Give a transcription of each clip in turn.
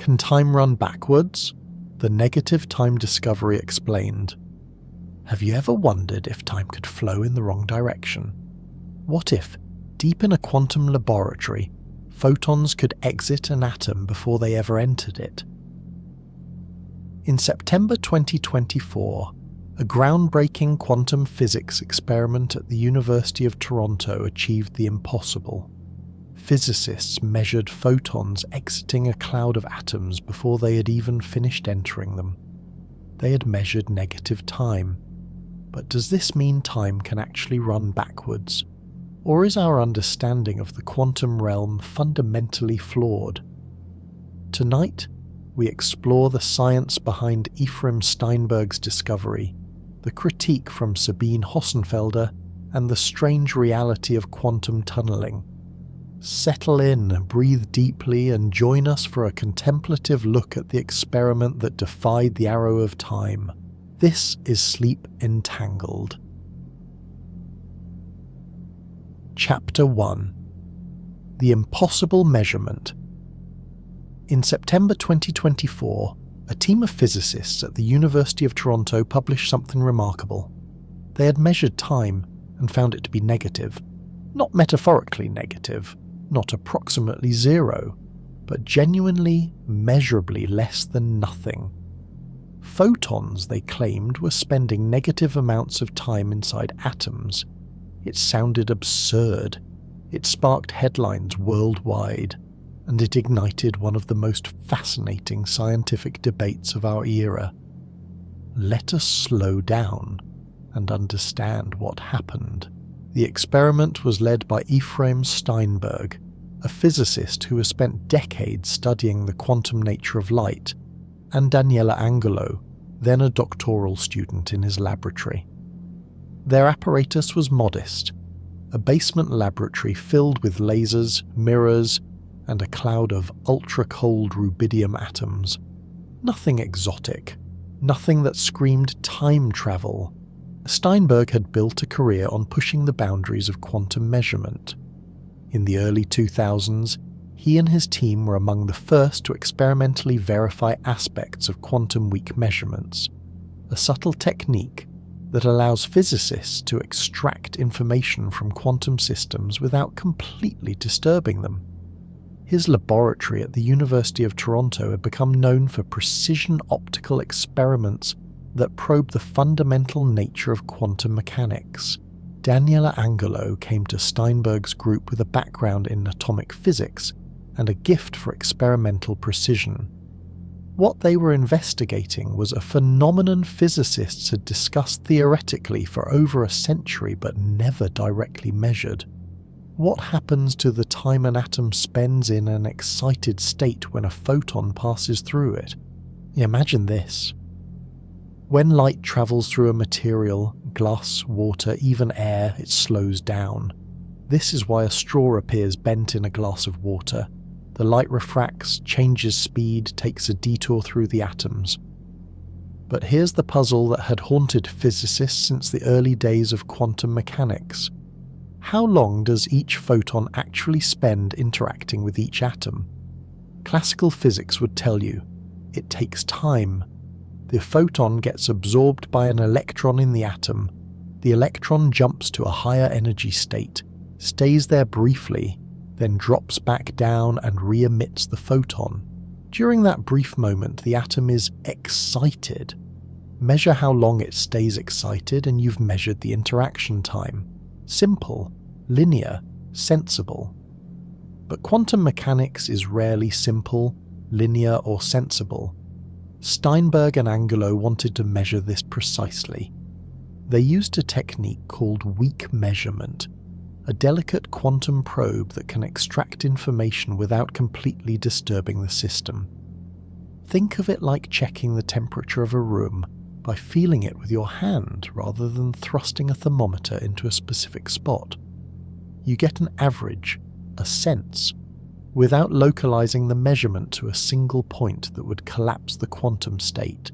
Can time run backwards? The negative time discovery explained. Have you ever wondered if time could flow in the wrong direction? What if, deep in a quantum laboratory, photons could exit an atom before they ever entered it? In September 2024, a groundbreaking quantum physics experiment at the University of Toronto achieved the impossible. Physicists measured photons exiting a cloud of atoms before they had even finished entering them. They had measured negative time. But does this mean time can actually run backwards? Or is our understanding of the quantum realm fundamentally flawed? Tonight, we explore the science behind Aephraim Steinberg's discovery, the critique from Sabine Hossenfelder, and the strange reality of quantum tunneling. Settle in, breathe deeply, and join us for a contemplative look at the experiment that defied the arrow of time. This is Sleep Entangled. Chapter 1. The Impossible Measurement. In September 2024, a team of physicists at the University of Toronto published something remarkable. They had measured time and found it to be negative. Not metaphorically negative, not approximately zero, but genuinely, measurably less than nothing. Photons, they claimed, were spending negative amounts of time inside atoms. It sounded absurd. It sparked headlines worldwide, and it ignited one of the most fascinating scientific debates of our era. Let us slow down and understand what happened. The experiment was led by Aephraim Steinberg, a physicist who has spent decades studying the quantum nature of light, and Daniela Angulo, then a doctoral student in his laboratory. Their apparatus was modest, a basement laboratory filled with lasers, mirrors, and a cloud of ultra-cold rubidium atoms. Nothing exotic, nothing that screamed time travel. Steinberg had built a career on pushing the boundaries of quantum measurement. In the early 2000s, he and his team were among the first to experimentally verify aspects of quantum weak measurements, a subtle technique that allows physicists to extract information from quantum systems without completely disturbing them. His laboratory at the University of Toronto had become known for precision optical experiments that probe the fundamental nature of quantum mechanics. Daniela Angulo came to Steinberg's group with a background in atomic physics and a gift for experimental precision. What they were investigating was a phenomenon physicists had discussed theoretically for over a century but never directly measured. What happens to the time an atom spends in an excited state when a photon passes through it? Imagine this. When light travels through a material, glass, water, even air, it slows down. This is why a straw appears bent in a glass of water. The light refracts, changes speed, takes a detour through the atoms. But here's the puzzle that had haunted physicists since the early days of quantum mechanics. How long does each photon actually spend interacting with each atom? Classical physics would tell you, it takes time. The photon gets absorbed by an electron in the atom. The electron jumps to a higher energy state, stays there briefly, then drops back down and re-emits the photon. During that brief moment, the atom is excited. Measure how long it stays excited and you've measured the interaction time. Simple, linear, sensible. But quantum mechanics is rarely simple, linear, or sensible. Steinberg and Angulo wanted to measure this precisely. They used a technique called weak measurement, a delicate quantum probe that can extract information without completely disturbing the system. Think of it like checking the temperature of a room by feeling it with your hand rather than thrusting a thermometer into a specific spot. You get an average, a sense, without localizing the measurement to a single point that would collapse the quantum state.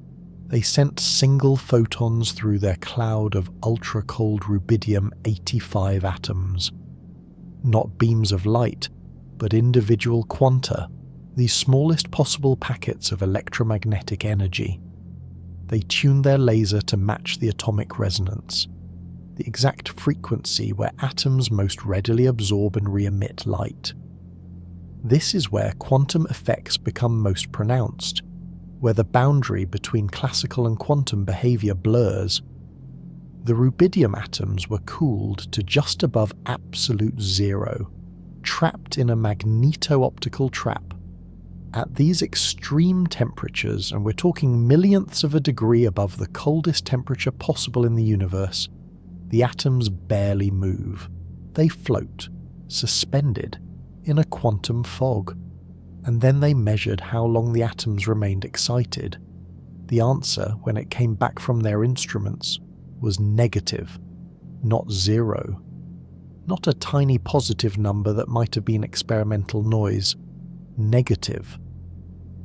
They sent single photons through their cloud of ultra-cold rubidium-85 atoms. Not beams of light, but individual quanta, these smallest possible packets of electromagnetic energy. They tuned their laser to match the atomic resonance, the exact frequency where atoms most readily absorb and re-emit light. This is where quantum effects become most pronounced, where the boundary between classical and quantum behavior blurs. The rubidium atoms were cooled to just above absolute zero, trapped in a magneto-optical trap. At these extreme temperatures, and we're talking millionths of a degree above the coldest temperature possible in the universe, the atoms barely move. They float, suspended, in a quantum fog. And then they measured how long the atoms remained excited. The answer, when it came back from their instruments, was negative, not zero. Not a tiny positive number that might have been experimental noise. Negative.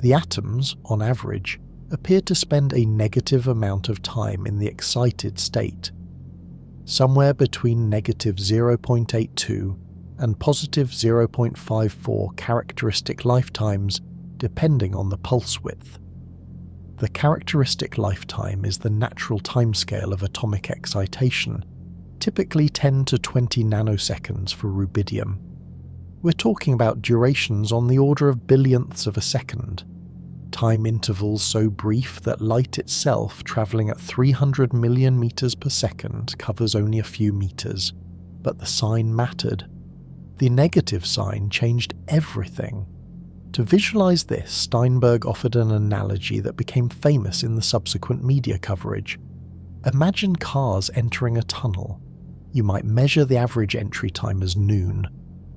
The atoms, on average, appeared to spend a negative amount of time in the excited state. Somewhere between negative 0.82 and positive 0.54 characteristic lifetimes, depending on the pulse width. The characteristic lifetime is the natural timescale of atomic excitation, typically 10 to 20 nanoseconds for rubidium. We're talking about durations on the order of billionths of a second, time intervals so brief that light itself, travelling at 300 million meters per second, covers only a few meters. But the sign mattered. The negative sign changed everything. To visualize this, Steinberg offered an analogy that became famous in the subsequent media coverage. Imagine cars entering a tunnel. You might measure the average entry time as noon.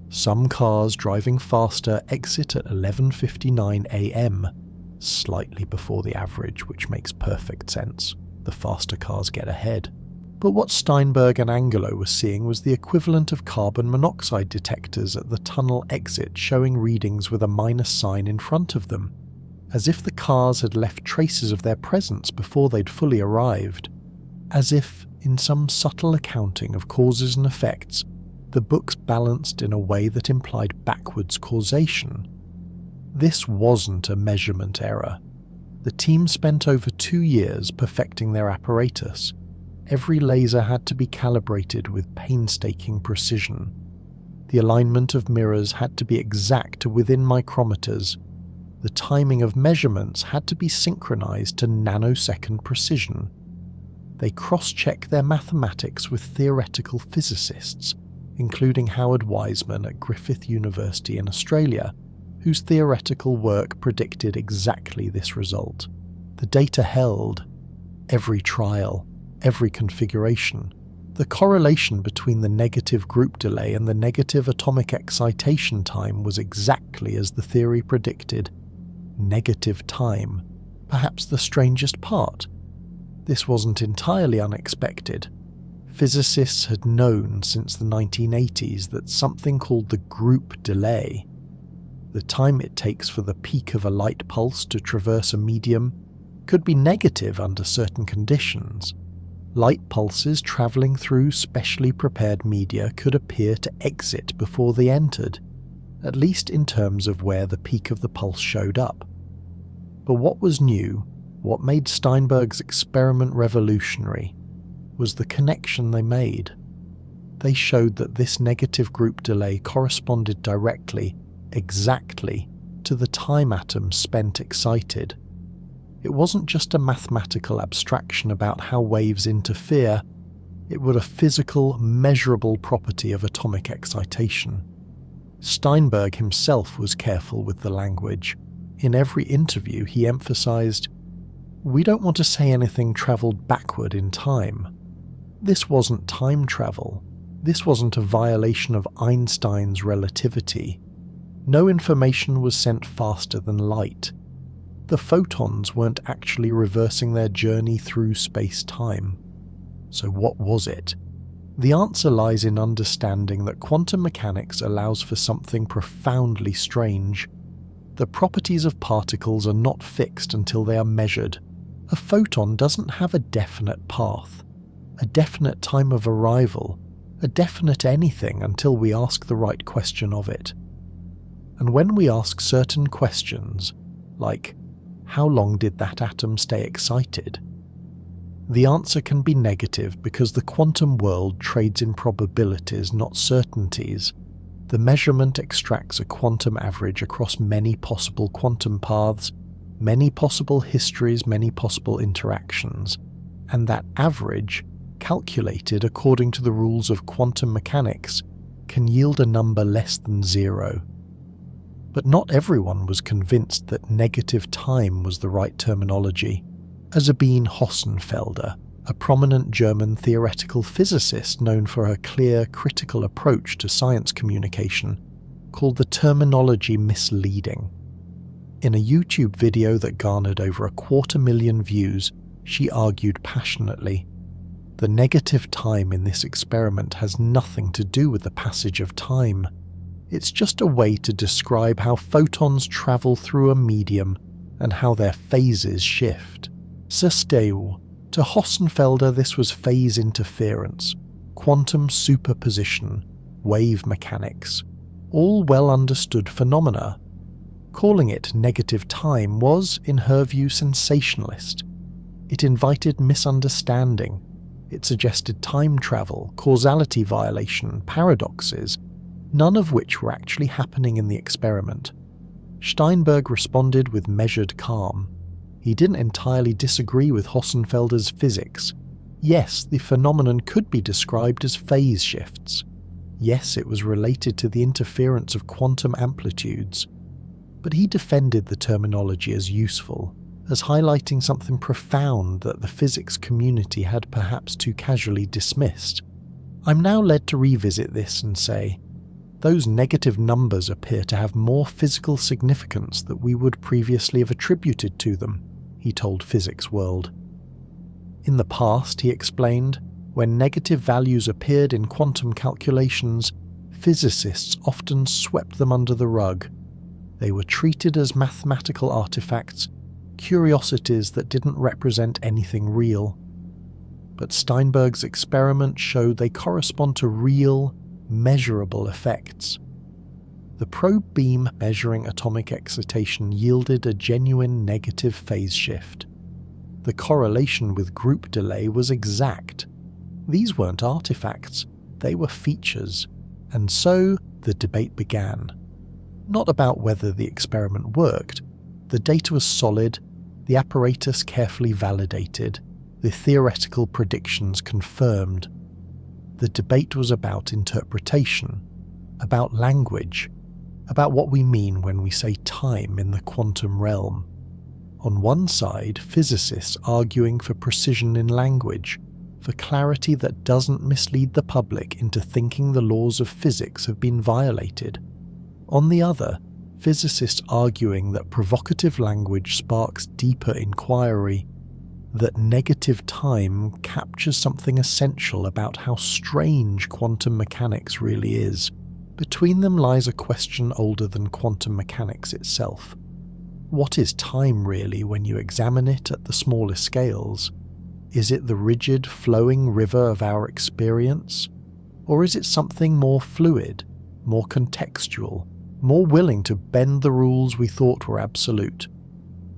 Some cars driving faster exit at 11:59 a.m., slightly before the average, which makes perfect sense. The faster cars get ahead. But what Steinberg and Angulo were seeing was the equivalent of carbon monoxide detectors at the tunnel exit showing readings with a minus sign in front of them, as if the cars had left traces of their presence before they'd fully arrived. As if, in some subtle accounting of causes and effects, the books balanced in a way that implied backwards causation. This wasn't a measurement error. The team spent over 2 years perfecting their apparatus. Every laser had to be calibrated with painstaking precision. The alignment of mirrors had to be exact to within micrometers. The timing of measurements had to be synchronized to nanosecond precision. They cross-checked their mathematics with theoretical physicists, including Howard Wiseman at Griffith University in Australia, whose theoretical work predicted exactly this result. The data held. Every trial, every configuration. The correlation between the negative group delay and the negative atomic excitation time was exactly as the theory predicted. Negative time. Perhaps the strangest part. This wasn't entirely unexpected. Physicists had known since the 1980s that something called the group delay, the time it takes for the peak of a light pulse to traverse a medium, could be negative under certain conditions. Light pulses travelling through specially prepared media could appear to exit before they entered, at least in terms of where the peak of the pulse showed up. But what was new, what made Steinberg's experiment revolutionary, was the connection they made. They showed that this negative group delay corresponded directly, exactly, to the time atoms spent excited. It wasn't just a mathematical abstraction about how waves interfere, it was a physical, measurable property of atomic excitation. Steinberg himself was careful with the language. In every interview he emphasized, "We don't want to say anything travelled backward in time. This wasn't time travel. This wasn't a violation of Einstein's relativity. No information was sent faster than light. The photons weren't actually reversing their journey through space-time." So what was it? The answer lies in understanding that quantum mechanics allows for something profoundly strange. The properties of particles are not fixed until they are measured. A photon doesn't have a definite path, a definite time of arrival, a definite anything until we ask the right question of it. And when we ask certain questions, like, how long did that atom stay excited? The answer can be negative because the quantum world trades in probabilities, not certainties. The measurement extracts a quantum average across many possible quantum paths, many possible histories, many possible interactions, and that average, calculated according to the rules of quantum mechanics, can yield a number less than 0. But not everyone was convinced that negative time was the right terminology. Sabine Hossenfelder, a prominent German theoretical physicist known for her clear, critical approach to science communication, called the terminology misleading. In a YouTube video that garnered over 250,000 views, she argued passionately, "The negative time in this experiment has nothing to do with the passage of time. It's just a way to describe how photons travel through a medium and how their phases shift." Still, to Hossenfelder this was phase interference, quantum superposition, wave mechanics, all well understood phenomena. Calling it negative time was, in her view, sensationalist. It invited misunderstanding. It suggested time travel, causality violation, paradoxes, none of which were actually happening in the experiment. Steinberg responded with measured calm. He didn't entirely disagree with Hossenfelder's physics. Yes, the phenomenon could be described as phase shifts. Yes, it was related to the interference of quantum amplitudes. But he defended the terminology as useful, as highlighting something profound that the physics community had perhaps too casually dismissed. I'm now led to revisit this and say, those negative numbers appear to have more physical significance than we would previously have attributed to them, he told Physics World. In the past, he explained, when negative values appeared in quantum calculations, physicists often swept them under the rug. They were treated as mathematical artifacts, curiosities that didn't represent anything real. But Steinberg's experiment showed they correspond to real, measurable effects. The probe beam measuring atomic excitation yielded a genuine negative phase shift. The correlation with group delay was exact. These weren't artifacts, they were features, and so the debate began. Not about whether the experiment worked. The data was solid, the apparatus carefully validated, the theoretical predictions confirmed. The debate was about interpretation, about language, about what we mean when we say time in the quantum realm. On one side, physicists arguing for precision in language, for clarity that doesn't mislead the public into thinking the laws of physics have been violated. On the other, physicists arguing that provocative language sparks deeper inquiry, that negative time captures something essential about how strange quantum mechanics really is. Between them lies a question older than quantum mechanics itself. What is time really when you examine it at the smallest scales? Is it the rigid, flowing river of our experience? Or is it something more fluid, more contextual, more willing to bend the rules we thought were absolute?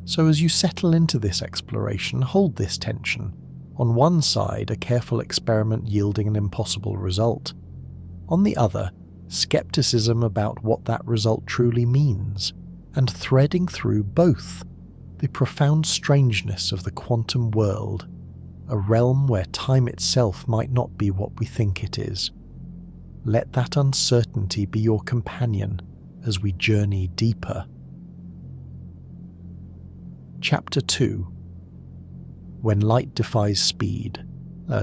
So as you settle into this exploration, hold this tension. On one side, a careful experiment yielding an impossible result. On the other, skepticism about what that result truly means, and threading through both, the profound strangeness of the quantum world, a realm where time itself might not be what we think it is. Let that uncertainty be your companion as we journey deeper. Chapter 2. When Light Defies Speed.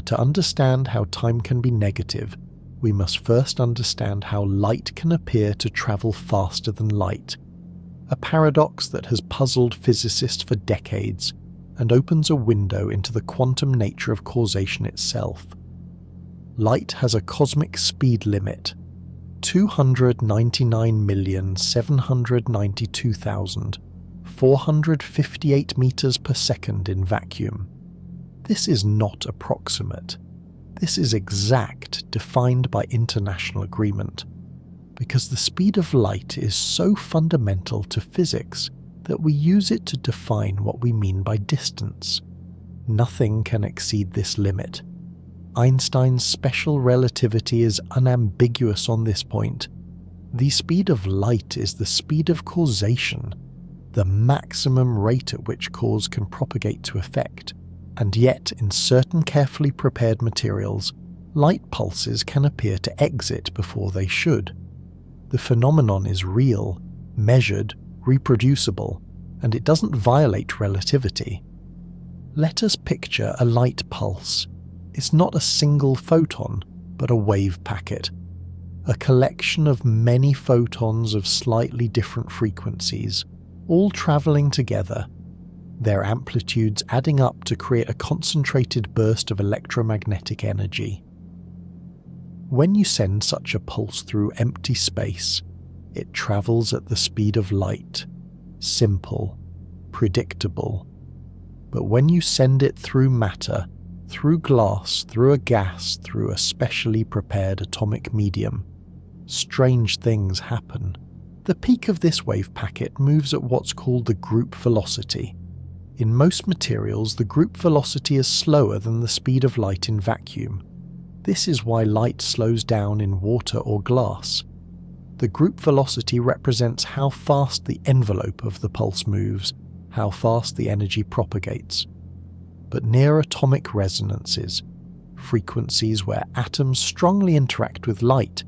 To understand how time can be negative, we must first understand how light can appear to travel faster than light, a paradox that has puzzled physicists for decades and opens a window into the quantum nature of causation itself. Light has a cosmic speed limit, 299,792,458 meters per second in vacuum. This is not approximate. This is exact, defined by international agreement. because the speed of light is so fundamental to physics that we use it to define what we mean by distance. Nothing can exceed this limit. Einstein's special relativity is unambiguous on this point. The speed of light is the speed of causation, the maximum rate at which cause can propagate to effect, and yet in certain carefully prepared materials, light pulses can appear to exit before they should. The phenomenon is real, measured, reproducible, and it doesn't violate relativity. Let us picture a light pulse. It's not a single photon, but a wave packet, a collection of many photons of slightly different frequencies, all travelling together, their amplitudes adding up to create a concentrated burst of electromagnetic energy. When you send such a pulse through empty space, it travels at the speed of light, simple, predictable. But when you send it through matter, through glass, through a gas, through a specially prepared atomic medium, strange things happen. The peak of this wave packet moves at what's called the group velocity. In most materials, the group velocity is slower than the speed of light in vacuum. This is why light slows down in water or glass. The group velocity represents how fast the envelope of the pulse moves, how fast the energy propagates. But near atomic resonances, frequencies where atoms strongly interact with light,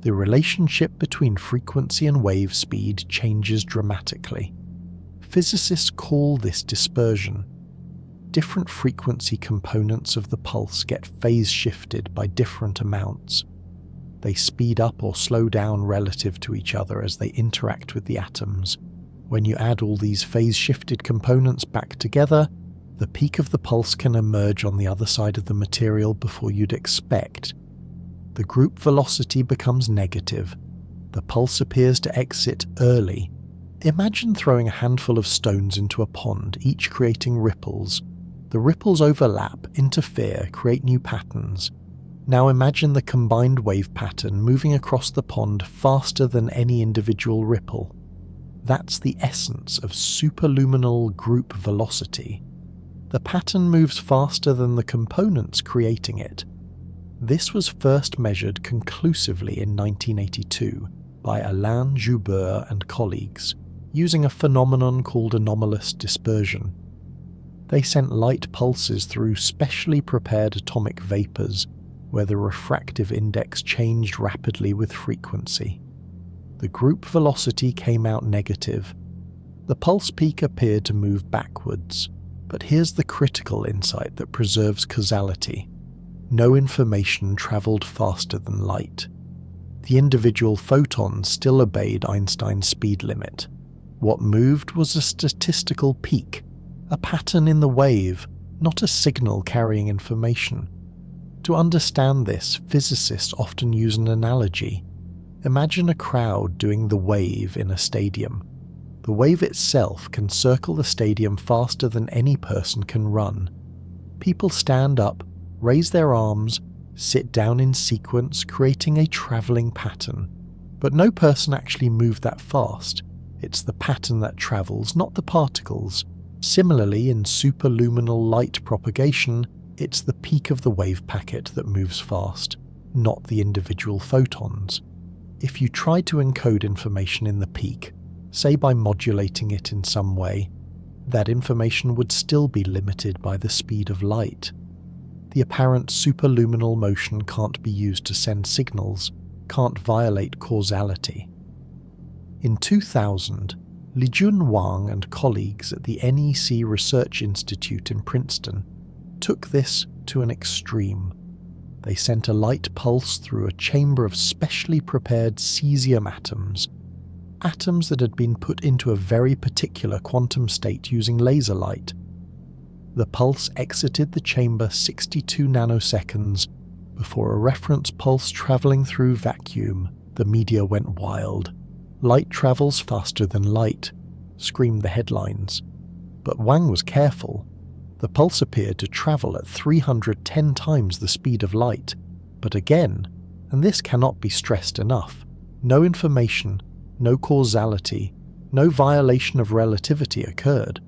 the relationship between frequency and wave speed changes dramatically. Physicists call this dispersion. Different frequency components of the pulse get phase shifted by different amounts. They speed up or slow down relative to each other as they interact with the atoms. When you add all these phase-shifted components back together, the peak of the pulse can emerge on the other side of the material before you'd expect. The group velocity becomes negative. The pulse appears to exit early. Imagine throwing a handful of stones into a pond, each creating ripples. The ripples overlap, interfere, create new patterns. Now imagine the combined wave pattern moving across the pond faster than any individual ripple. That's the essence of superluminal group velocity. The pattern moves faster than the components creating it. This was first measured conclusively in 1982 by Alain Joubert and colleagues, using a phenomenon called anomalous dispersion. They sent light pulses through specially prepared atomic vapors, where the refractive index changed rapidly with frequency. The group velocity came out negative. The pulse peak appeared to move backwards, but here's the critical insight that preserves causality. No information travelled faster than light. The individual photons still obeyed Einstein's speed limit. What moved was a statistical peak, a pattern in the wave, not a signal carrying information. To understand this, physicists often use an analogy. Imagine a crowd doing the wave in a stadium. The wave itself can circle the stadium faster than any person can run. People stand up, raise their arms, sit down in sequence, creating a travelling pattern. But no person actually moved that fast. It's the pattern that travels, not the particles. Similarly, in superluminal light propagation, it's the peak of the wave packet that moves fast, not the individual photons. If you try to encode information in the peak, say by modulating it in some way, that information would still be limited by the speed of light. The apparent superluminal motion can't be used to send signals, can't violate causality. In 2000, Lijun Wang and colleagues at the NEC Research Institute in Princeton took this to an extreme. They sent a light pulse through a chamber of specially prepared cesium atoms, atoms that had been put into a very particular quantum state using laser light. The pulse exited the chamber 62 nanoseconds before a reference pulse travelling through vacuum. The media went wild. Light travels faster than light, screamed the headlines. But Wang was careful. The pulse appeared to travel at 310 times the speed of light. But again, and this cannot be stressed enough, No information, no causality, no violation of relativity occurred.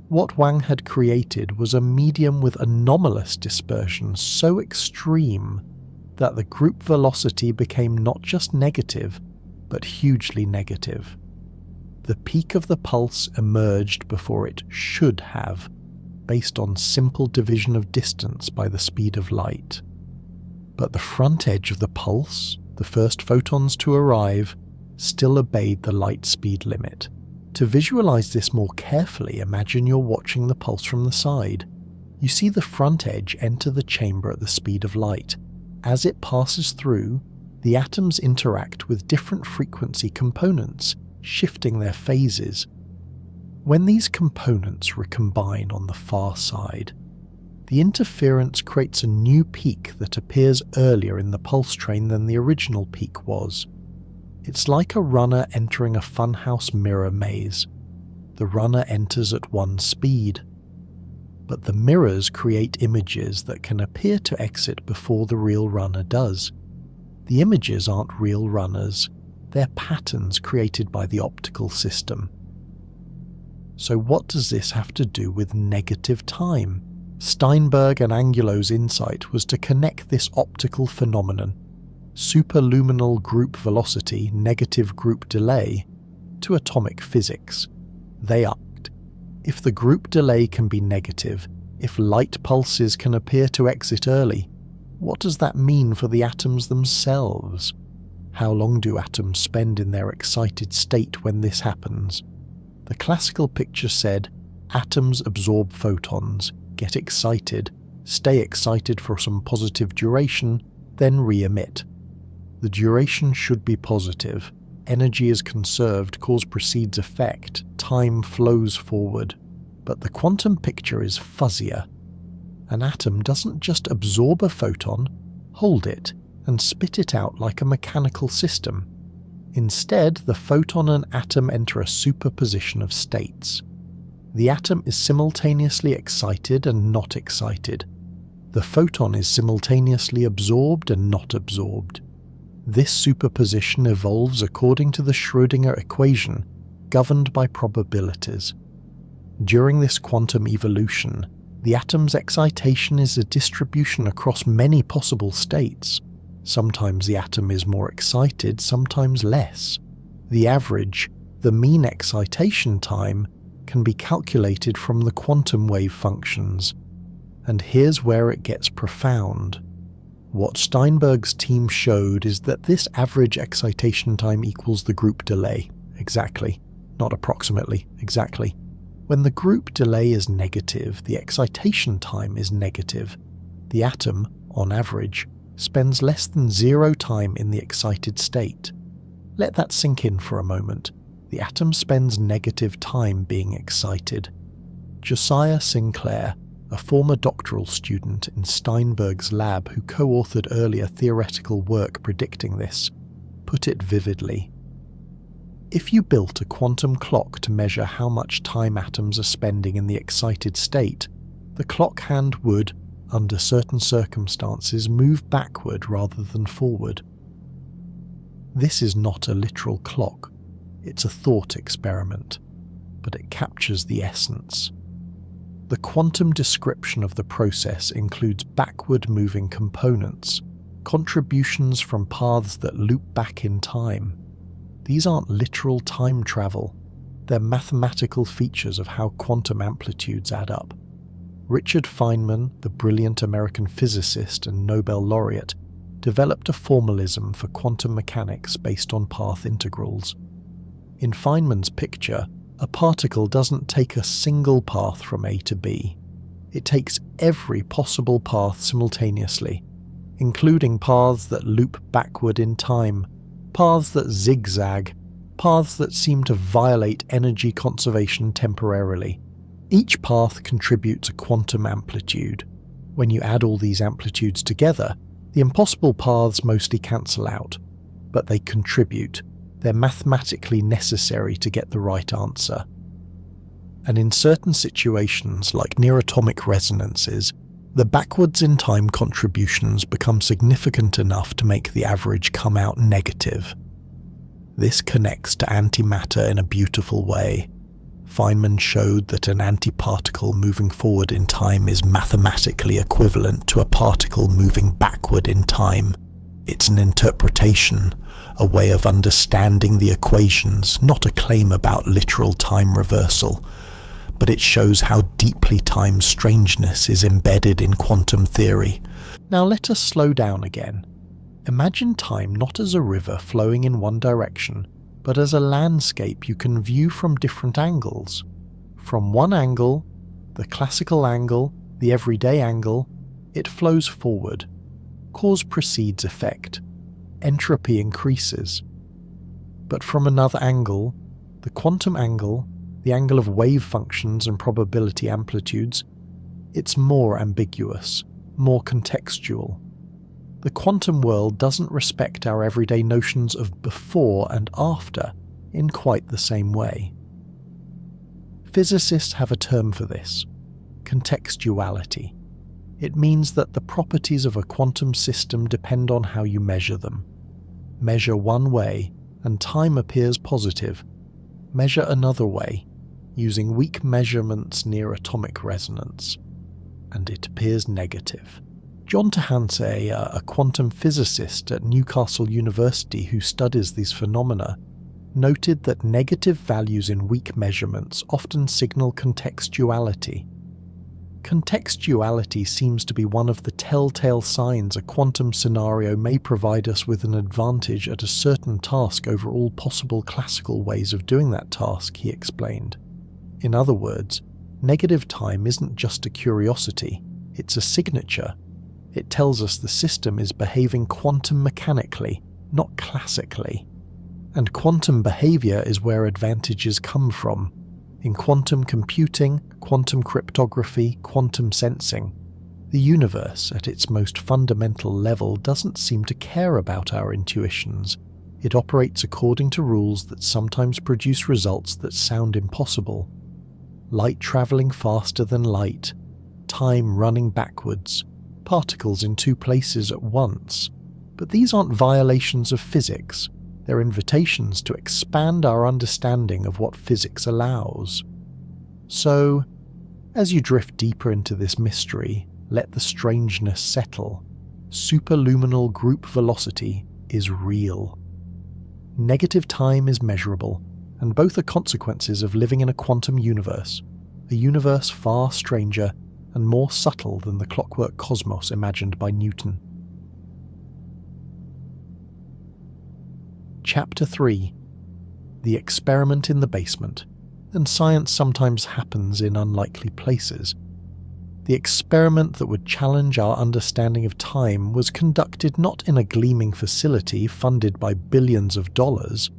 What Wang had created was a medium with anomalous dispersion so extreme that the group velocity became not just negative, but hugely negative. The peak of the pulse emerged before it should have, based on simple division of distance by the speed of light. But the front edge of the pulse, the first photons to arrive, still obeyed the light speed limit. To visualize this more carefully, imagine you're watching the pulse from the side. You see the front edge enter the chamber at the speed of light. As it passes through, the atoms interact with different frequency components, shifting their phases. When these components recombine on the far side, the interference creates a new peak that appears earlier in the pulse train than the original peak was. It's like a runner entering a funhouse mirror maze. The runner enters at one speed, but the mirrors create images that can appear to exit before the real runner does. The images aren't real runners, they're patterns created by the optical system. So what does this have to do with negative time? Steinberg and Angulo's insight was to connect this optical phenomenon, superluminal group velocity, negative group delay, to atomic physics. They asked, if the group delay can be negative, if light pulses can appear to exit early, what does that mean for the atoms themselves? How long do atoms spend in their excited state when this happens? The classical picture said, atoms absorb photons, get excited, stay excited for some positive duration, then re-emit. The duration should be positive, energy is conserved, cause precedes effect, time flows forward. But the quantum picture is fuzzier. An atom doesn't just absorb a photon, hold it, and spit it out like a mechanical system. Instead, the photon and atom enter a superposition of states. The atom is simultaneously excited and not excited. The photon is simultaneously absorbed and not absorbed. This superposition evolves according to the Schrödinger equation, governed by probabilities. During this quantum evolution, the atom's excitation is a distribution across many possible states. Sometimes the atom is more excited, sometimes less. The average, the mean excitation time, can be calculated from the quantum wave functions. And here's where it gets profound. What Steinberg's team showed is that this average excitation time equals the group delay. Exactly. Not approximately, exactly. When the group delay is negative, the excitation time is negative. The atom, on average, spends less than 0 time in the excited state. Let that sink in for a moment. The atom spends negative time being excited. Josiah Sinclair, a former doctoral student in Steinberg's lab who co-authored earlier theoretical work predicting this, put it vividly. If you built a quantum clock to measure how much time atoms are spending in the excited state, the clock hand would, under certain circumstances, move backward rather than forward. This is not a literal clock, it's a thought experiment, but it captures the essence. The quantum description of the process includes backward-moving components, contributions from paths that loop back in time. These aren't literal time travel, they're mathematical features of how quantum amplitudes add up. Richard Feynman, the brilliant American physicist and Nobel laureate, developed a formalism for quantum mechanics based on path integrals. In Feynman's picture, a particle doesn't take a single path from A to B. It takes every possible path simultaneously, including paths that loop backward in time, paths that zigzag, paths that seem to violate energy conservation temporarily. Each path contributes a quantum amplitude. When you add all these amplitudes together, the impossible paths mostly cancel out, but they contribute. They're mathematically necessary to get the right answer. And in certain situations, like near-atomic resonances, the backwards in time contributions become significant enough to make the average come out negative. This connects to antimatter in a beautiful way. Feynman showed that an antiparticle moving forward in time is mathematically equivalent to a particle moving backward in time. It's an interpretation, a way of understanding the equations, not a claim about literal time reversal, but it shows how deeply time strangeness is embedded in quantum theory. Now let us slow down again. Imagine time not as a river flowing in one direction, but as a landscape you can view from different angles. From one angle, the classical angle, the everyday angle, it flows forward. Cause precedes effect. Entropy increases. But from another angle, the quantum angle, the angle of wave functions and probability amplitudes, it's more ambiguous, more contextual. The quantum world doesn't respect our everyday notions of before and after in quite the same way. Physicists have a term for this: contextuality. It means that the properties of a quantum system depend on how you measure them. Measure one way, and time appears positive. Measure another way, using weak measurements near atomic resonance, and it appears negative. John Tahanse, a quantum physicist at Newcastle University who studies these phenomena, noted that negative values in weak measurements often signal contextuality. Contextuality seems to be one of the telltale signs a quantum scenario may provide us with an advantage at a certain task over all possible classical ways of doing that task, he explained. In other words, negative time isn't just a curiosity, it's a signature. It tells us the system is behaving quantum mechanically, not classically. And quantum behavior is where advantages come from. In quantum computing, quantum cryptography, quantum sensing, the universe, at its most fundamental level, doesn't seem to care about our intuitions. It operates according to rules that sometimes produce results that sound impossible. Light traveling faster than light, time running backwards, particles in two places at once. But these aren't violations of physics. They're invitations to expand our understanding of what physics allows. So, as you drift deeper into this mystery, let the strangeness settle. Superluminal group velocity is real. Negative time is measurable, and both are consequences of living in a quantum universe, a universe far stranger and more subtle than the clockwork cosmos imagined by Newton. Chapter 3. The experiment in the basement, and science sometimes happens in unlikely places. The experiment that would challenge our understanding of time was conducted not in a gleaming facility funded by billions of dollars,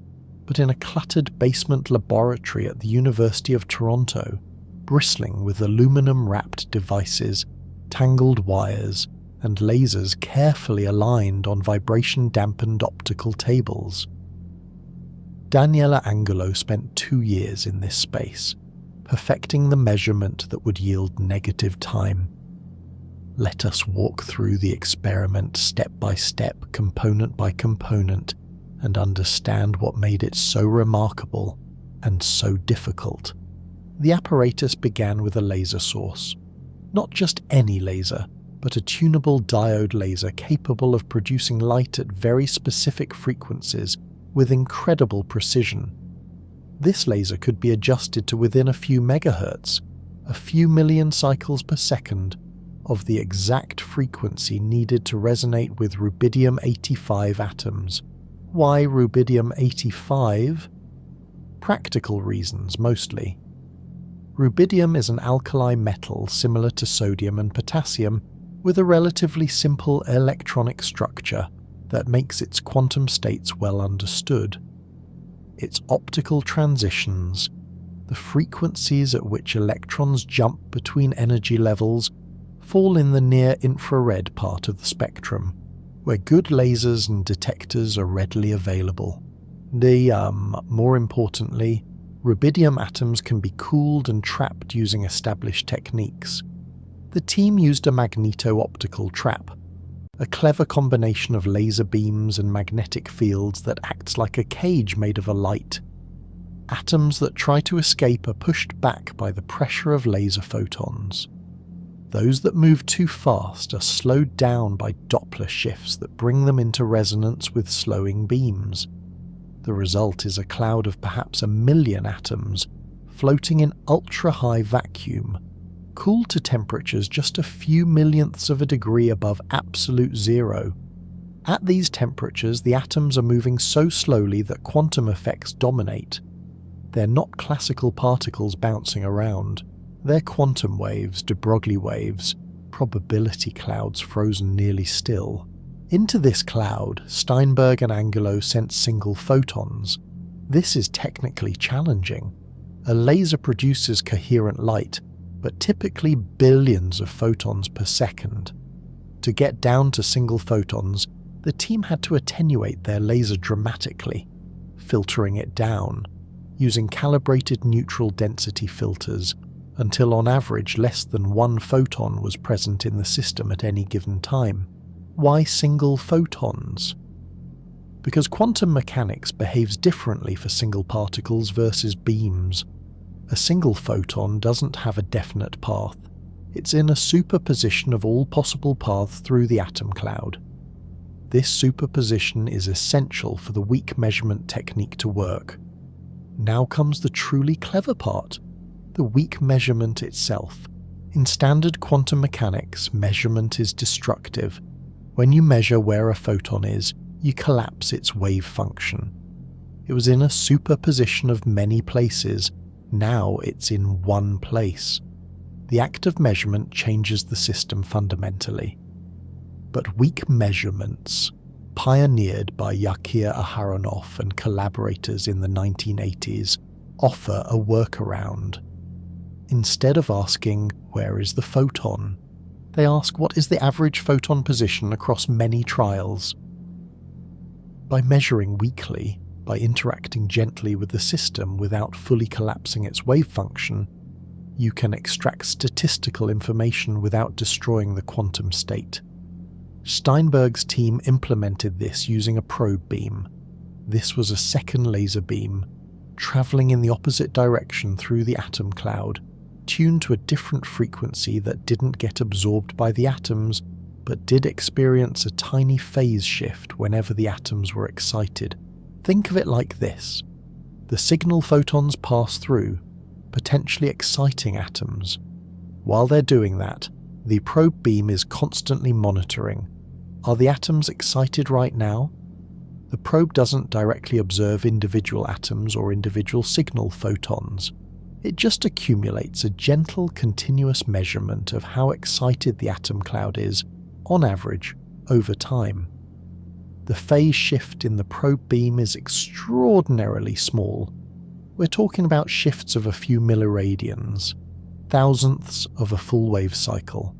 but in a cluttered basement laboratory at the University of Toronto, bristling with aluminum-wrapped devices, tangled wires, and lasers carefully aligned on vibration-dampened optical tables. Daniela Angulo spent 2 years in this space, perfecting the measurement that would yield negative time. Let us walk through the experiment step by step, component by component, and understand what made it so remarkable and so difficult. The apparatus began with a laser source. Not just any laser, but a tunable diode laser capable of producing light at very specific frequencies with incredible precision. This laser could be adjusted to within a few megahertz, a few million cycles per second, of the exact frequency needed to resonate with rubidium-85 atoms. Why rubidium-85? Practical reasons, mostly. Rubidium is an alkali metal similar to sodium and potassium, with a relatively simple electronic structure that makes its quantum states well understood. Its optical transitions, the frequencies at which electrons jump between energy levels, fall in the near-infrared part of the spectrum, where good lasers and detectors are readily available. More importantly, rubidium atoms can be cooled and trapped using established techniques. The team used a magneto-optical trap, a clever combination of laser beams and magnetic fields that acts like a cage made of a light. Atoms that try to escape are pushed back by the pressure of laser photons. Those that move too fast are slowed down by Doppler shifts that bring them into resonance with slowing beams. The result is a cloud of perhaps 1 million atoms floating in ultra-high vacuum, cooled to temperatures just a few millionths of a degree above absolute zero. At these temperatures, the atoms are moving so slowly that quantum effects dominate. They're not classical particles bouncing around. They're quantum waves, de Broglie waves, probability clouds frozen nearly still. Into this cloud, Steinberg and Angulo sent single photons. This is technically challenging. A laser produces coherent light, but typically billions of photons per second. To get down to single photons, the team had to attenuate their laser dramatically, filtering it down, using calibrated neutral density filters, until on average less than 1 photon was present in the system at any given time. Why single photons? Because quantum mechanics behaves differently for single particles versus beams. A single photon doesn't have a definite path. It's in a superposition of all possible paths through the atom cloud. This superposition is essential for the weak measurement technique to work. Now comes the truly clever part, the weak measurement itself. In standard quantum mechanics, measurement is destructive. When you measure where a photon is, you collapse its wave function. It was in a superposition of many places. Now it's in one place. The act of measurement changes the system fundamentally. But weak measurements, pioneered by Yakir Aharonov and collaborators in the 1980s, offer a workaround. Instead of asking, where is the photon? They ask, what is the average photon position across many trials? By measuring weakly, by interacting gently with the system without fully collapsing its wave function, you can extract statistical information without destroying the quantum state. Steinberg's team implemented this using a probe beam. This was a second laser beam, traveling in the opposite direction through the atom cloud, tuned to a different frequency that didn't get absorbed by the atoms, but did experience a tiny phase shift whenever the atoms were excited. Think of it like this. The signal photons pass through, potentially exciting atoms. While they're doing that, the probe beam is constantly monitoring. Are the atoms excited right now? The probe doesn't directly observe individual atoms or individual signal photons. It just accumulates a gentle, continuous measurement of how excited the atom cloud is, on average, over time. The phase shift in the probe beam is extraordinarily small. We're talking about shifts of a few milliradians, thousandths of a full wave cycle.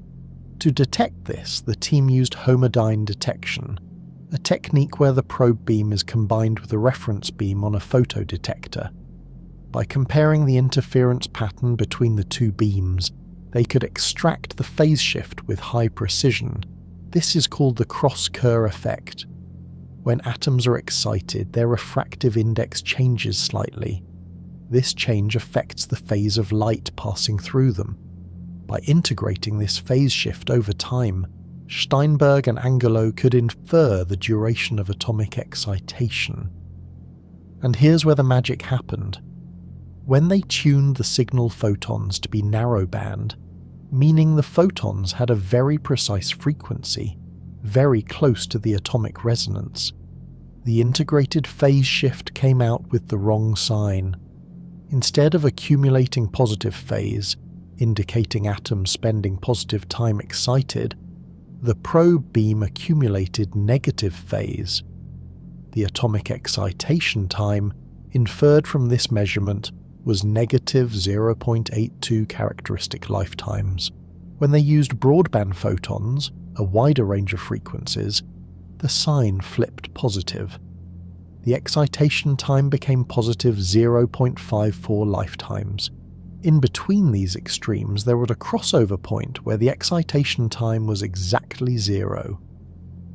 To detect this, the team used homodyne detection, a technique where the probe beam is combined with a reference beam on a photodetector. By comparing the interference pattern between the two beams, they could extract the phase shift with high precision. This is called the cross-Kerr effect. When atoms are excited, their refractive index changes slightly. This change affects the phase of light passing through them. By integrating this phase shift over time, Steinberg and Angulo could infer the duration of atomic excitation. And here's where the magic happened. When they tuned the signal photons to be narrowband, meaning the photons had a very precise frequency, very close to the atomic resonance, the integrated phase shift came out with the wrong sign. Instead of accumulating positive phase, indicating atoms spending positive time excited, the probe beam accumulated negative phase. The atomic excitation time, inferred from this measurement, was negative 0.82 characteristic lifetimes. When they used broadband photons, a wider range of frequencies, the sign flipped positive. The excitation time became positive 0.54 lifetimes. In between these extremes, there was a crossover point where the excitation time was exactly 0.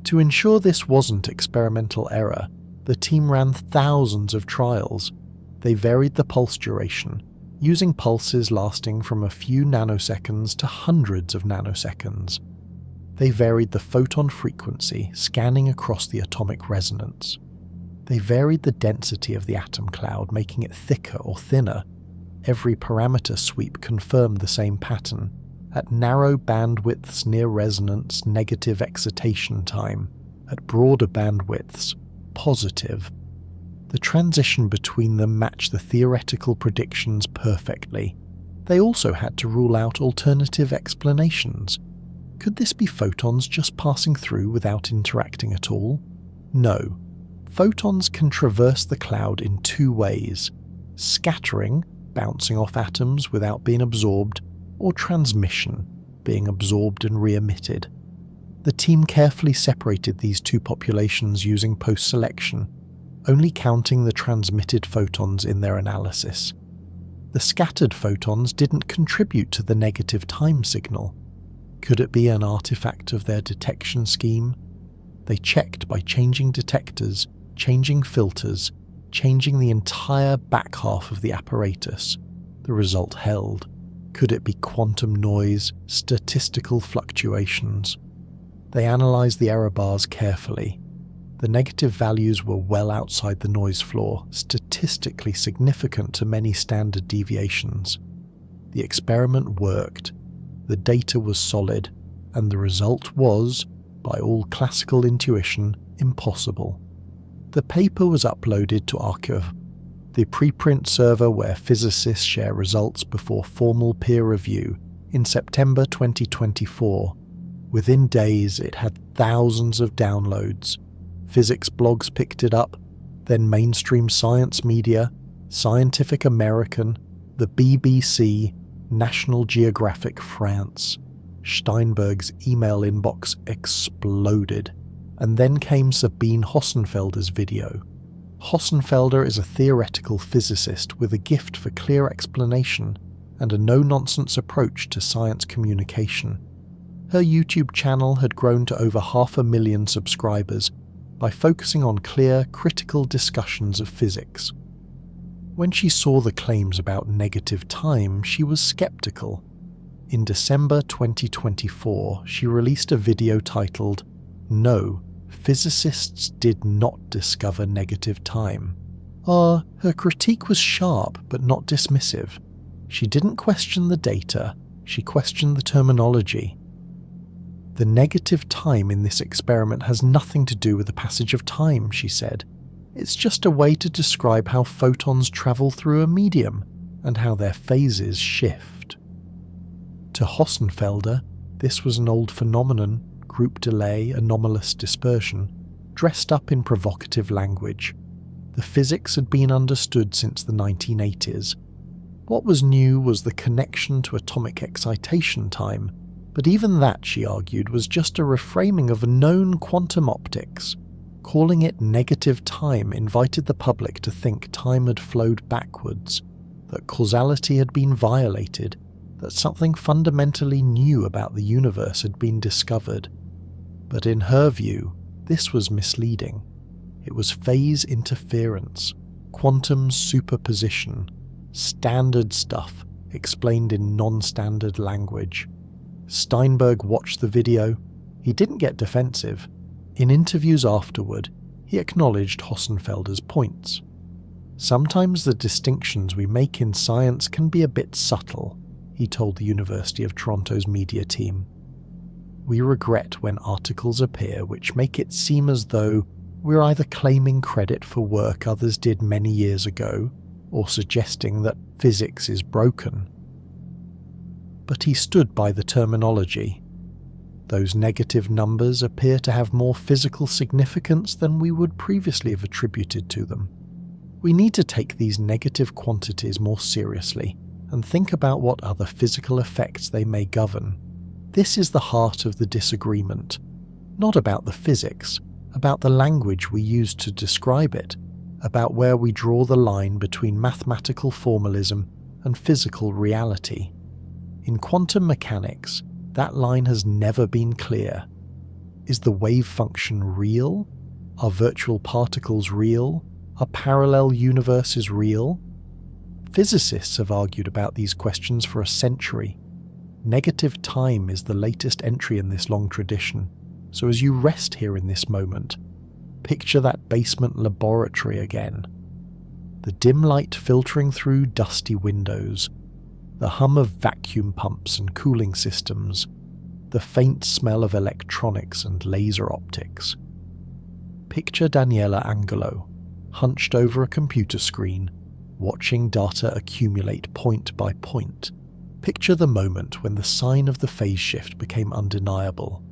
To ensure this wasn't experimental error, the team ran thousands of trials. They varied the pulse duration, using pulses lasting from a few nanoseconds to hundreds of nanoseconds. They varied the photon frequency, scanning across the atomic resonance. They varied the density of the atom cloud, making it thicker or thinner. Every parameter sweep confirmed the same pattern. At narrow bandwidths near resonance, negative excitation time. At broader bandwidths, positive. The transition between them matched the theoretical predictions perfectly. They also had to rule out alternative explanations. Could this be photons just passing through without interacting at all? No. Photons can traverse the cloud in two ways: scattering, bouncing off atoms without being absorbed, or transmission, being absorbed and re-emitted. The team carefully separated these two populations using post-selection, only counting the transmitted photons in their analysis. The scattered photons didn't contribute to the negative time signal. Could it be an artifact of their detection scheme? They checked by changing detectors, changing filters, changing the entire back half of the apparatus. The result held. Could it be quantum noise, statistical fluctuations? They analysed the error bars carefully. The negative values were well outside the noise floor, statistically significant to many standard deviations. The experiment worked. The data was solid, and the result was, by all classical intuition, impossible. The paper was uploaded to Archive, the preprint server where physicists share results before formal peer review, in September 2024. Within days, it had thousands of downloads. Physics blogs picked it up, then mainstream science media, Scientific American, the BBC, National Geographic France. Steinberg's email inbox exploded, and then came Sabine Hossenfelder's video. Hossenfelder is a theoretical physicist with a gift for clear explanation and a no-nonsense approach to science communication. Her YouTube channel had grown to over 500,000 subscribers by focusing on clear, critical discussions of physics. When she saw the claims about negative time, she was skeptical. In December 2024, she released a video titled, "No, Physicists Did Not Discover Negative Time." Her critique was sharp but not dismissive. She didn't question the data, she questioned the terminology. The negative time in this experiment has nothing to do with the passage of time, she said. It's just a way to describe how photons travel through a medium and how their phases shift. To Hossenfelder, this was an old phenomenon, group delay, anomalous dispersion, dressed up in provocative language. The physics had been understood since the 1980s. What was new was the connection to atomic excitation time, but even that, she argued, was just a reframing of known quantum optics. Calling it negative time invited the public to think time had flowed backwards, that causality had been violated, that something fundamentally new about the universe had been discovered. But in her view, this was misleading. It was phase interference, quantum superposition, standard stuff explained in non-standard language. Steinberg watched the video. He didn't get defensive. In interviews afterward, he acknowledged Hossenfelder's points. Sometimes the distinctions we make in science can be a bit subtle, he told the University of Toronto's media team. We regret when articles appear which make it seem as though we're either claiming credit for work others did many years ago, or suggesting that physics is broken. But he stood by the terminology. Those negative numbers appear to have more physical significance than we would previously have attributed to them. We need to take these negative quantities more seriously and think about what other physical effects they may govern. This is the heart of the disagreement, not about the physics, about the language we use to describe it, about where we draw the line between mathematical formalism and physical reality. In quantum mechanics, that line has never been clear. Is the wave function real? Are virtual particles real? Are parallel universes real? Physicists have argued about these questions for a century. Negative time is the latest entry in this long tradition, so as you rest here in this moment, picture that basement laboratory again. The dim light filtering through dusty windows, the hum of vacuum pumps and cooling systems, the faint smell of electronics and laser optics. Picture Daniela Angulo, hunched over a computer screen, watching data accumulate point by point. Picture the moment when the sign of the phase shift became undeniable,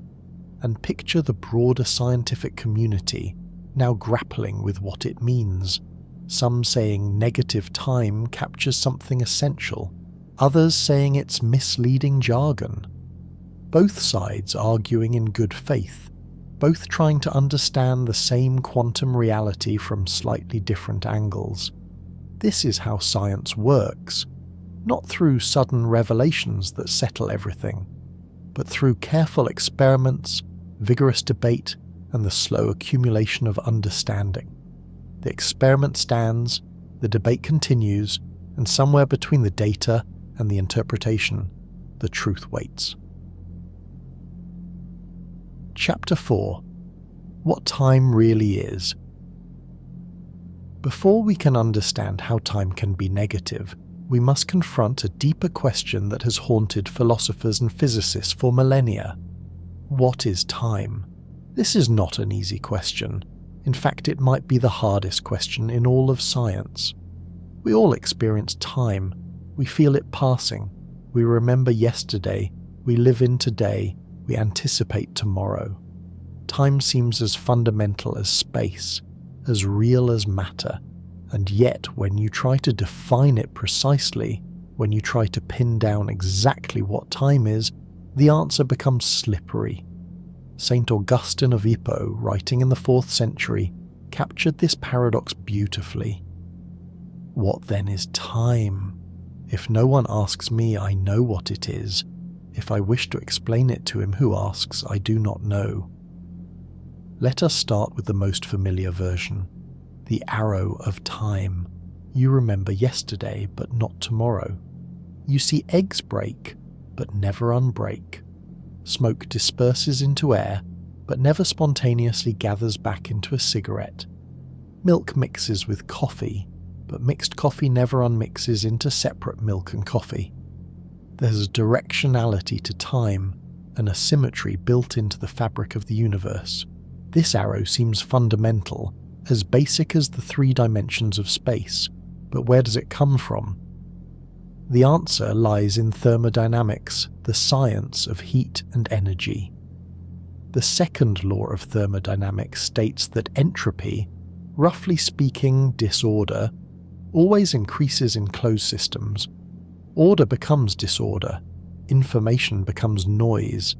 and picture the broader scientific community now grappling with what it means. Some saying negative time captures something essential, others saying it's misleading jargon. Both sides arguing in good faith, both trying to understand the same quantum reality from slightly different angles. This is how science works, not through sudden revelations that settle everything, but through careful experiments, vigorous debate, and the slow accumulation of understanding. The experiment stands, the debate continues, and somewhere between the data and the interpretation, the truth waits. Chapter 4. What time really is. Before we can understand how time can be negative, we must confront a deeper question that has haunted philosophers and physicists for millennia. What is time? This is not an easy question. In fact, it might be the hardest question in all of science. We all experience time. We feel it passing. We remember yesterday. We live in today. We anticipate tomorrow. Time seems as fundamental as space, as real as matter. And yet, when you try to define it precisely, when you try to pin down exactly what time is, the answer becomes slippery. Saint Augustine of Hippo, writing in the 4th century, captured this paradox beautifully. What then is time? If no one asks me, I know what it is. If I wish to explain it to him who asks, I do not know. Let us start with the most familiar version. The arrow of time. You remember yesterday, but not tomorrow. You see eggs break, but never unbreak. Smoke disperses into air, but never spontaneously gathers back into a cigarette. Milk mixes with coffee, but mixed coffee never unmixes into separate milk and coffee. There's a directionality to time, an asymmetry built into the fabric of the universe. This arrow seems fundamental, as basic as the 3 dimensions of space, but where does it come from? The answer lies in thermodynamics, the science of heat and energy. The second law of thermodynamics states that entropy, roughly speaking disorder, always increases in closed systems. Order becomes disorder, information becomes noise,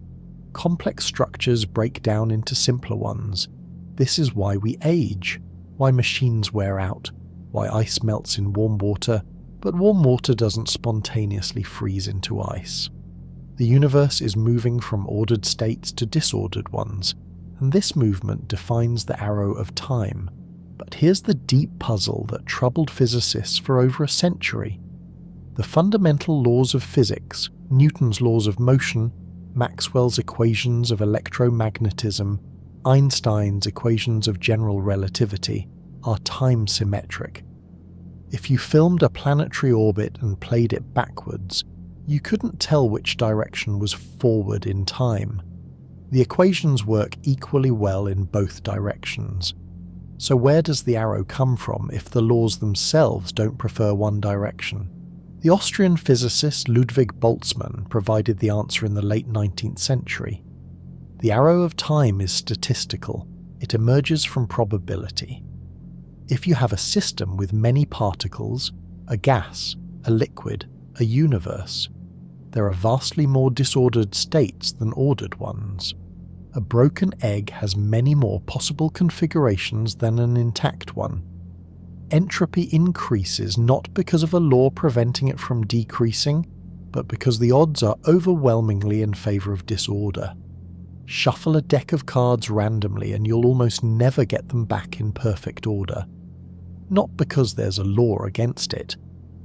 complex structures break down into simpler ones. This is why we age, why machines wear out, why ice melts in warm water, but warm water doesn't spontaneously freeze into ice. The universe is moving from ordered states to disordered ones, and this movement defines the arrow of time. But here's the deep puzzle that troubled physicists for over a century. The fundamental laws of physics, Newton's laws of motion, Maxwell's equations of electromagnetism, Einstein's equations of general relativity, are time symmetric. If you filmed a planetary orbit and played it backwards, you couldn't tell which direction was forward in time. The equations work equally well in both directions. So where does the arrow come from if the laws themselves don't prefer one direction? The Austrian physicist Ludwig Boltzmann provided the answer in the late 19th century. The arrow of time is statistical. It emerges from probability. If you have a system with many particles, a gas, a liquid, a universe, there are vastly more disordered states than ordered ones. A broken egg has many more possible configurations than an intact one. Entropy increases not because of a law preventing it from decreasing, but because the odds are overwhelmingly in favor of disorder. Shuffle a deck of cards randomly and you'll almost never get them back in perfect order. Not because there's a law against it,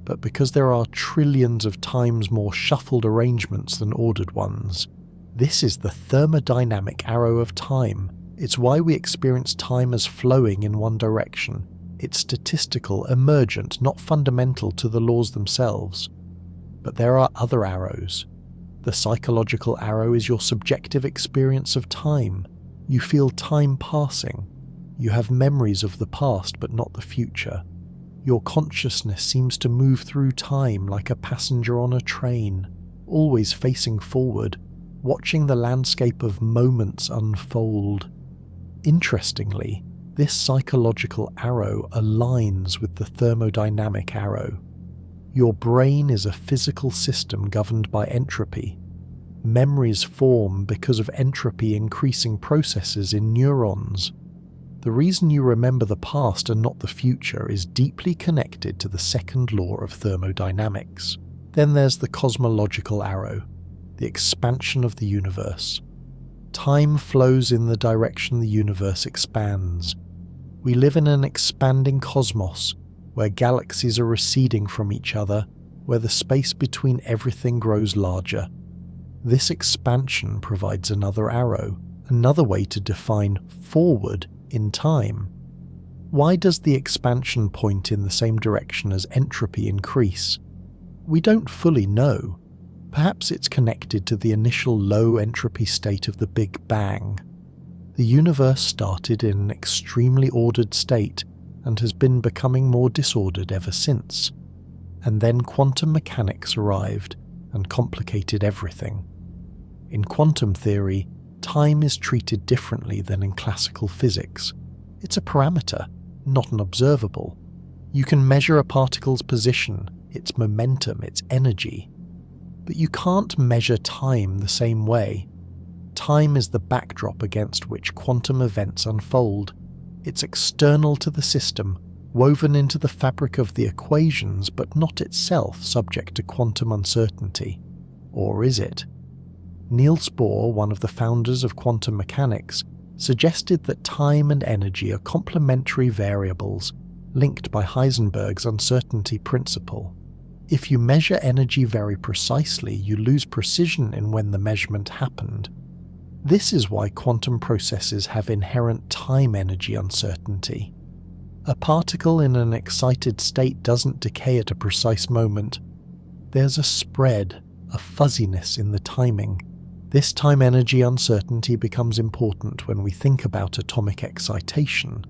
but because there are trillions of times more shuffled arrangements than ordered ones. This is the thermodynamic arrow of time. It's why we experience time as flowing in one direction. It's statistical, emergent, not fundamental to the laws themselves. But there are other arrows. The psychological arrow is your subjective experience of time. You feel time passing. You have memories of the past but not the future. Your consciousness seems to move through time like a passenger on a train, always facing forward, watching the landscape of moments unfold. Interestingly, this psychological arrow aligns with the thermodynamic arrow. Your brain is a physical system governed by entropy. Memories form because of entropy increasing processes in neurons. The reason you remember the past and not the future is deeply connected to the second law of thermodynamics. Then there's the cosmological arrow, the expansion of the universe. Time flows in the direction the universe expands. We live in an expanding cosmos, where galaxies are receding from each other, where the space between everything grows larger. This expansion provides another arrow, another way to define forward in time. Why does the expansion point in the same direction as entropy increase? We don't fully know. Perhaps it's connected to the initial low entropy state of the Big Bang. The universe started in an extremely ordered state and has been becoming more disordered ever since. And then quantum mechanics arrived and complicated everything. In quantum theory, time is treated differently than in classical physics. It's a parameter, not an observable. You can measure a particle's position, its momentum, its energy. But you can't measure time the same way. Time is the backdrop against which quantum events unfold. It's external to the system, woven into the fabric of the equations, but not itself subject to quantum uncertainty. Or is it? Niels Bohr, one of the founders of quantum mechanics, suggested that time and energy are complementary variables linked by Heisenberg's uncertainty principle. If you measure energy very precisely, you lose precision in when the measurement happened. This is why quantum processes have inherent time-energy uncertainty. A particle in an excited state doesn't decay at a precise moment. There's a spread, a fuzziness in the timing. This time-energy uncertainty becomes important when we think about atomic excitation.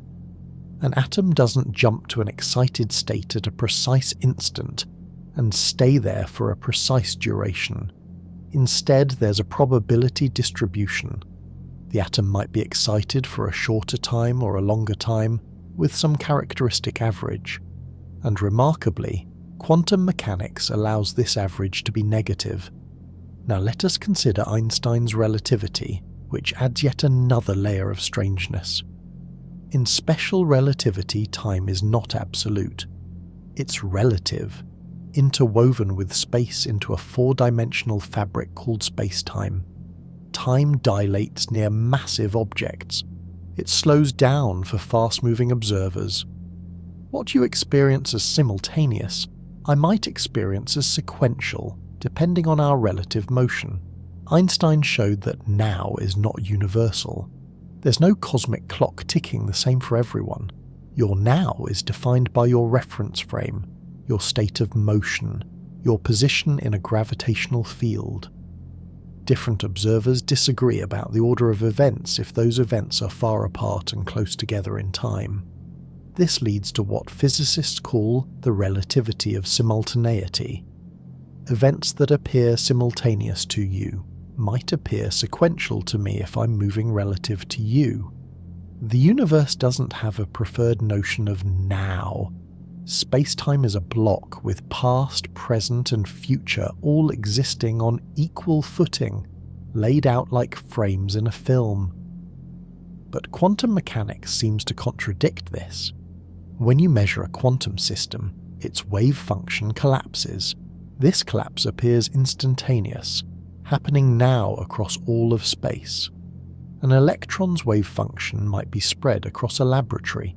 An atom doesn't jump to an excited state at a precise instant and stay there for a precise duration. Instead, there's a probability distribution. The atom might be excited for a shorter time or a longer time, with some characteristic average. And remarkably, quantum mechanics allows this average to be negative. Now let us consider Einstein's relativity, which adds yet another layer of strangeness. In special relativity, time is not absolute. It's relative, interwoven with space into a four-dimensional fabric called space-time. Time dilates near massive objects. It slows down for fast-moving observers. What you experience as simultaneous, I might experience as sequential, depending on our relative motion. Einstein showed that now is not universal. There's no cosmic clock ticking the same for everyone. Your now is defined by your reference frame, your state of motion, your position in a gravitational field. Different observers disagree about the order of events if those events are far apart and close together in time. This leads to what physicists call the relativity of simultaneity. Events that appear simultaneous to you might appear sequential to me if I'm moving relative to you. The universe doesn't have a preferred notion of now. Space-time is a block with past, present, and future all existing on equal footing, laid out like frames in a film. But quantum mechanics seems to contradict this. When you measure a quantum system, its wave function collapses. This collapse appears instantaneous, happening now across all of space. An electron's wave function might be spread across a laboratory.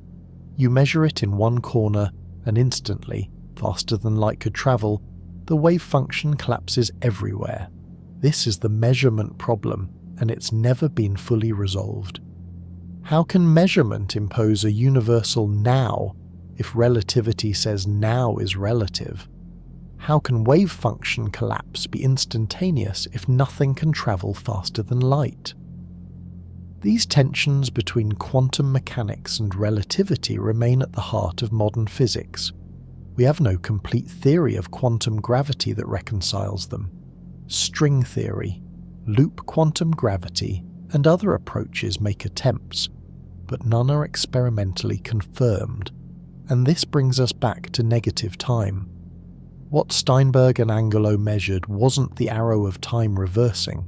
You measure it in one corner, and instantly, faster than light could travel, the wave function collapses everywhere. This is the measurement problem, and it's never been fully resolved. How can measurement impose a universal now if relativity says now is relative? How can wave function collapse be instantaneous if nothing can travel faster than light? These tensions between quantum mechanics and relativity remain at the heart of modern physics. We have no complete theory of quantum gravity that reconciles them. String theory, loop quantum gravity, and other approaches make attempts, but none are experimentally confirmed. And this brings us back to negative time. What Steinberg and Angulo measured wasn't the arrow of time reversing.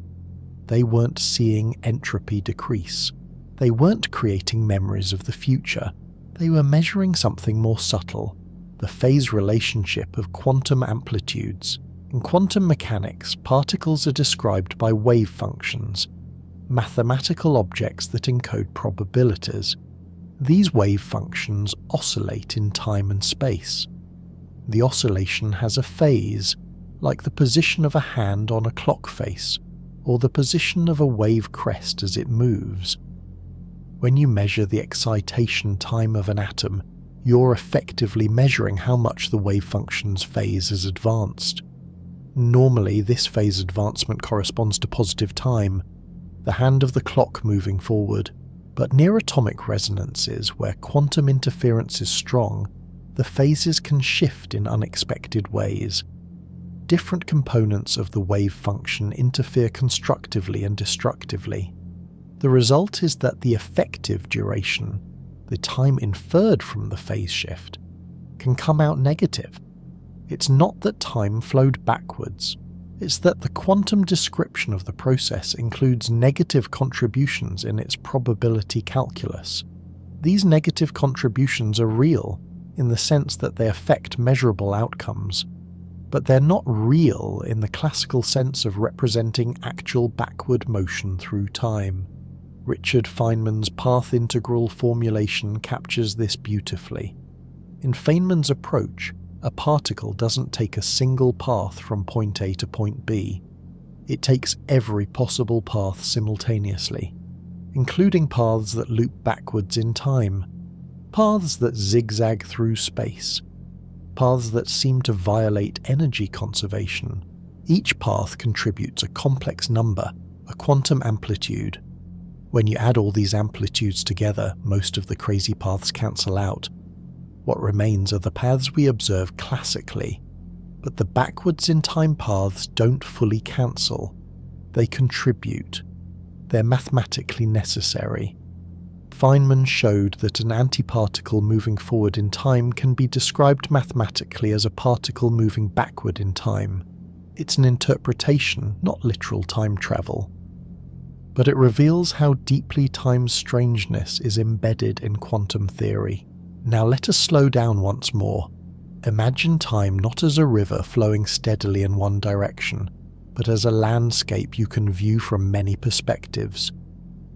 They weren't seeing entropy decrease. They weren't creating memories of the future. They were measuring something more subtle, the phase relationship of quantum amplitudes. In quantum mechanics, particles are described by wave functions, mathematical objects that encode probabilities. These wave functions oscillate in time and space. The oscillation has a phase, like the position of a hand on a clock face, or the position of a wave crest as it moves. When you measure the excitation time of an atom, you're effectively measuring how much the wave function's phase is advanced. Normally, this phase advancement corresponds to positive time, the hand of the clock moving forward, but near atomic resonances where quantum interference is strong, the phases can shift in unexpected ways. Different components of the wave function interfere constructively and destructively. The result is that the effective duration, the time inferred from the phase shift, can come out negative. It's not that time flowed backwards, it's that the quantum description of the process includes negative contributions in its probability calculus. These negative contributions are real in the sense that they affect measurable outcomes, but they're not real in the classical sense of representing actual backward motion through time. Richard Feynman's path integral formulation captures this beautifully. In Feynman's approach, a particle doesn't take a single path from point A to point B. It takes every possible path simultaneously, including paths that loop backwards in time, paths that zigzag through space, paths that seem to violate energy conservation. Each path contributes a complex number, a quantum amplitude. When you add all these amplitudes together, most of the crazy paths cancel out. What remains are the paths we observe classically, but the backwards in time paths don't fully cancel. They contribute. They're mathematically necessary. Feynman showed that an antiparticle moving forward in time can be described mathematically as a particle moving backward in time. It's an interpretation, not literal time travel. But it reveals how deeply time's strangeness is embedded in quantum theory. Now let us slow down once more. Imagine time not as a river flowing steadily in one direction, but as a landscape you can view from many perspectives.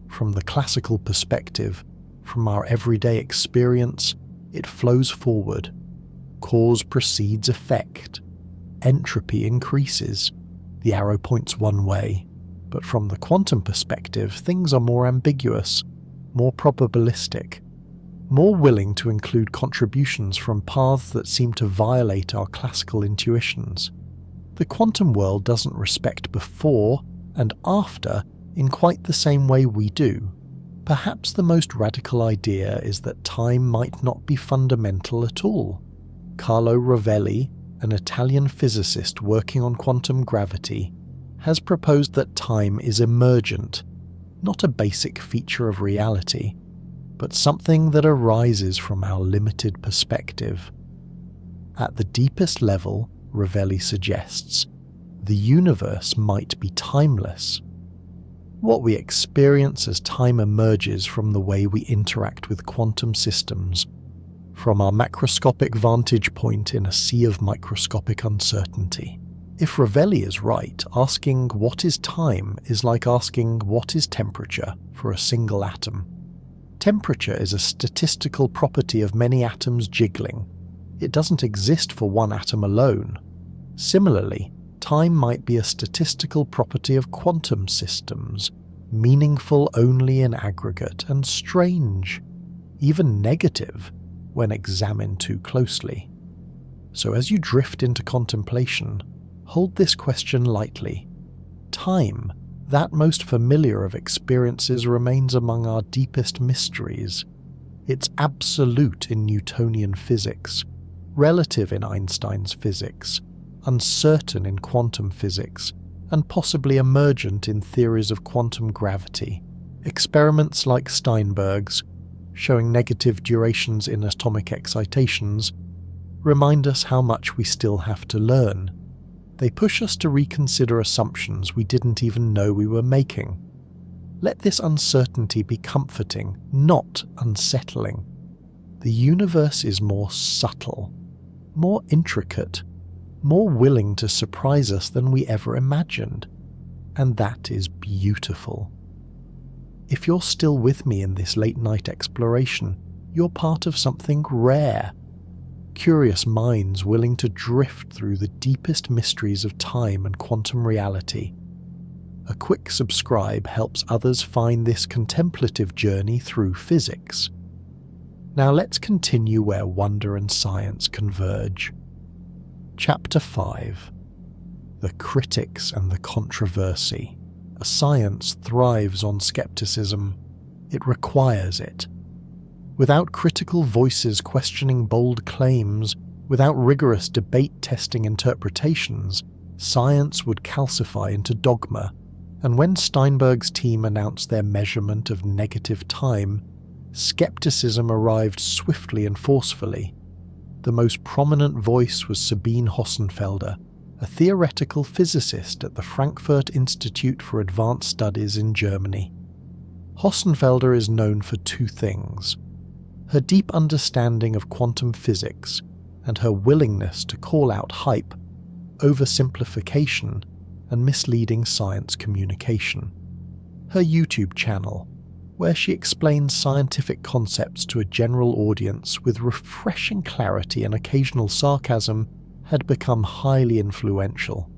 From the classical perspective, from our everyday experience, it flows forward. Cause precedes effect. Entropy increases. The arrow points one way. But from the quantum perspective, things are more ambiguous, more probabilistic, more willing to include contributions from paths that seem to violate our classical intuitions. The quantum world doesn't respect before and after in quite the same way we do. Perhaps the most radical idea is that time might not be fundamental at all. Carlo Rovelli, an Italian physicist working on quantum gravity, has proposed that time is emergent, not a basic feature of reality, but something that arises from our limited perspective. At the deepest level, Rovelli suggests, the universe might be timeless. What we experience as time emerges from the way we interact with quantum systems, from our macroscopic vantage point in a sea of microscopic uncertainty. If Ravelli is right, asking what is time is like asking what is temperature for a single atom. Temperature is a statistical property of many atoms jiggling. It doesn't exist for one atom alone. Similarly, time might be a statistical property of quantum systems, meaningful only in aggregate and strange, even negative, when examined too closely. So as you drift into contemplation, hold this question lightly. Time, that most familiar of experiences, remains among our deepest mysteries. It's absolute in Newtonian physics, relative in Einstein's physics, uncertain in quantum physics, and possibly emergent in theories of quantum gravity. Experiments like Steinberg's, showing negative durations in atomic excitations, remind us how much we still have to learn. They push us to reconsider assumptions we didn't even know we were making. Let this uncertainty be comforting, not unsettling. The universe is more subtle, more intricate, more willing to surprise us than we ever imagined, and that is beautiful. If you're still with me in this late-night exploration, you're part of something rare. Curious minds willing to drift through the deepest mysteries of time and quantum reality. A quick subscribe helps others find this contemplative journey through physics. Now let's continue where wonder and science converge. Chapter 5. The Critics and the Controversy. A science thrives on skepticism. It requires it. Without critical voices questioning bold claims, without rigorous debate-testing interpretations, science would calcify into dogma, and when Steinberg's team announced their measurement of negative time, skepticism arrived swiftly and forcefully. The most prominent voice was Sabine Hossenfelder, a theoretical physicist at the Frankfurt Institute for Advanced Studies in Germany. Hossenfelder is known for two things: her deep understanding of quantum physics and her willingness to call out hype, oversimplification, and misleading science communication. Her YouTube channel, where she explains scientific concepts to a general audience with refreshing clarity and occasional sarcasm, had become highly influential.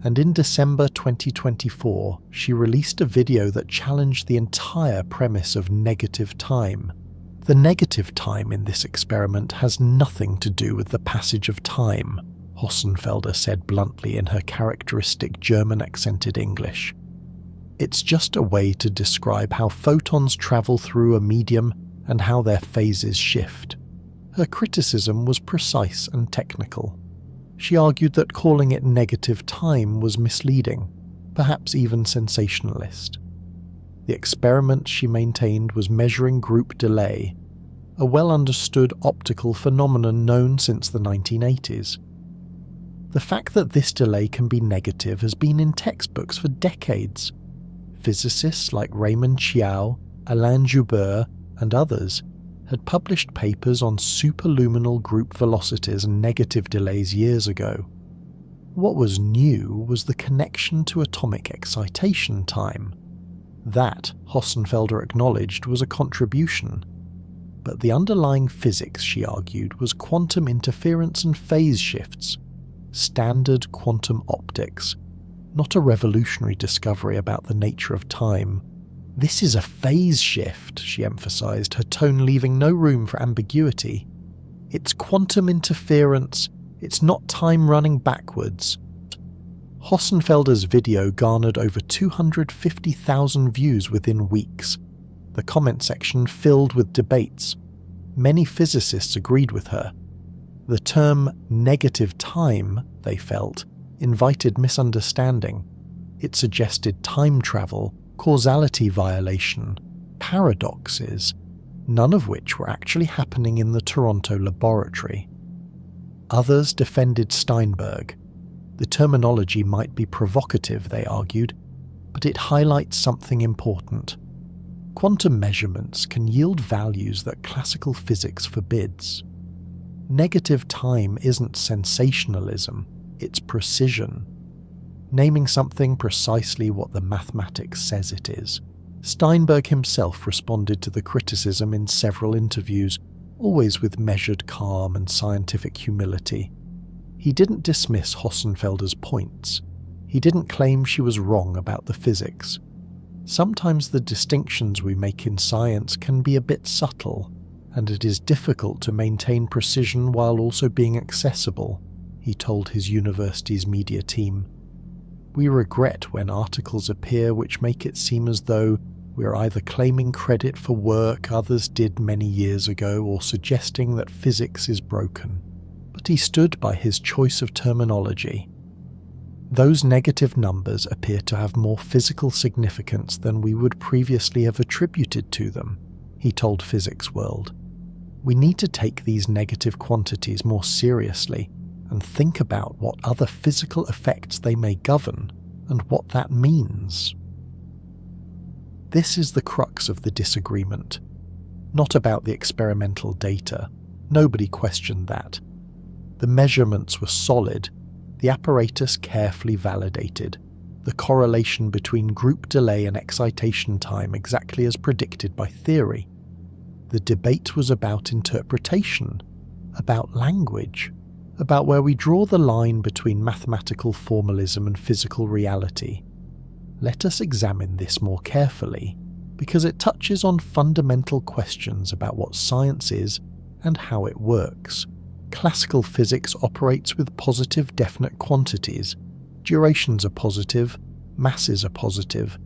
And in December 2024, she released a video that challenged the entire premise of negative time. The negative time in this experiment has nothing to do with the passage of time, Hossenfelder said bluntly in her characteristic German-accented English. It's just a way to describe how photons travel through a medium and how their phases shift. Her criticism was precise and technical. She argued that calling it negative time was misleading, perhaps even sensationalist. The experiment, she maintained, was measuring group delay, a well-understood optical phenomenon known since the 1980s. The fact that this delay can be negative has been in textbooks for decades. Physicists like Raymond Chiao, Alain Joubert, and others had published papers on superluminal group velocities and negative delays years ago. What was new was the connection to atomic excitation time. That, Hossenfelder acknowledged, was a contribution. But the underlying physics, she argued, was quantum interference and phase shifts, standard quantum optics, not a revolutionary discovery about the nature of time. This is a phase shift, she emphasized, her tone leaving no room for ambiguity. It's quantum interference, it's not time running backwards. Hossenfelder's video garnered over 250,000 views within weeks, the comment section filled with debates. Many physicists agreed with her. The term negative time, they felt, invited misunderstanding. It suggested time travel, causality violation, paradoxes, none of which were actually happening in the Toronto laboratory. Others defended Steinberg. The terminology might be provocative, they argued, but it highlights something important. Quantum measurements can yield values that classical physics forbids. Negative time isn't sensationalism, its precision. Naming something precisely what the mathematics says it is. Steinberg himself responded to the criticism in several interviews, always with measured calm and scientific humility. He didn't dismiss Hossenfelder's points. He didn't claim she was wrong about the physics. Sometimes the distinctions we make in science can be a bit subtle, and it is difficult to maintain precision while also being accessible, he told his university's media team. We regret when articles appear which make it seem as though we're either claiming credit for work others did many years ago or suggesting that physics is broken. But he stood by his choice of terminology. Those negative numbers appear to have more physical significance than we would previously have attributed to them, he told Physics World. We need to take these negative quantities more seriously and think about what other physical effects they may govern and what that means. This is the crux of the disagreement. Not about the experimental data. Nobody questioned that. The measurements were solid, the apparatus carefully validated, the correlation between group delay and excitation time exactly as predicted by theory. The debate was about interpretation, about language, about where we draw the line between mathematical formalism and physical reality. Let us examine this more carefully, because it touches on fundamental questions about what science is and how it works. Classical physics operates with positive definite quantities. Durations are positive, masses are positive.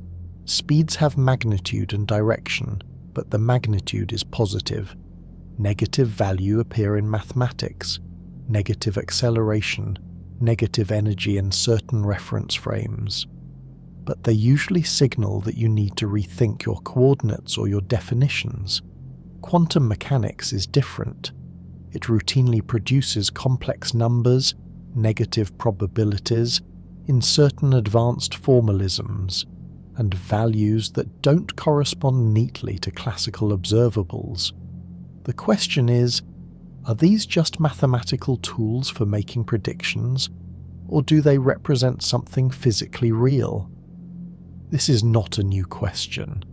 Speeds have magnitude and direction, but the magnitude is positive. Negative value appear in mathematics. Negative acceleration, negative energy in certain reference frames. But they usually signal that you need to rethink your coordinates or your definitions. Quantum mechanics is different. It routinely produces complex numbers, negative probabilities, in certain advanced formalisms, and values that don't correspond neatly to classical observables. The question is, are these just mathematical tools for making predictions, or do they represent something physically real? This is not a new question.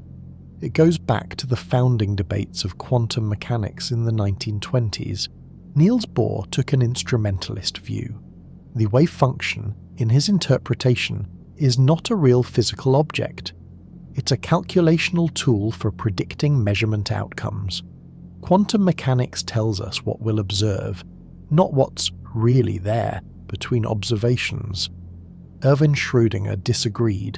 It goes back to the founding debates of quantum mechanics in the 1920s. Niels Bohr took an instrumentalist view. The wave function, in his interpretation, is not a real physical object. It's a calculational tool for predicting measurement outcomes. Quantum mechanics tells us what we'll observe, not what's really there between observations. Erwin Schrödinger disagreed.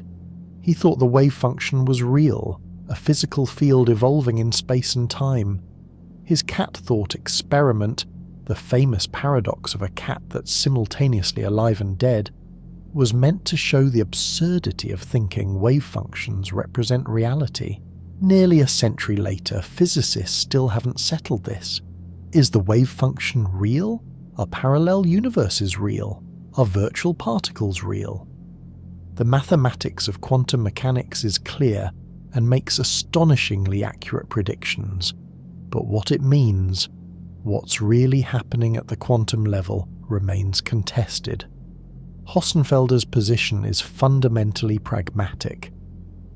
He thought the wave function was real, a physical field evolving in space and time. His cat thought experiment, the famous paradox of a cat that's simultaneously alive and dead, was meant to show the absurdity of thinking wave functions represent reality. Nearly a century later, physicists still haven't settled this. Is the wave function real? Are parallel universes real? Are virtual particles real? The mathematics of quantum mechanics is clear and makes astonishingly accurate predictions. But what it means, what's really happening at the quantum level, remains contested. Hossenfelder's position is fundamentally pragmatic.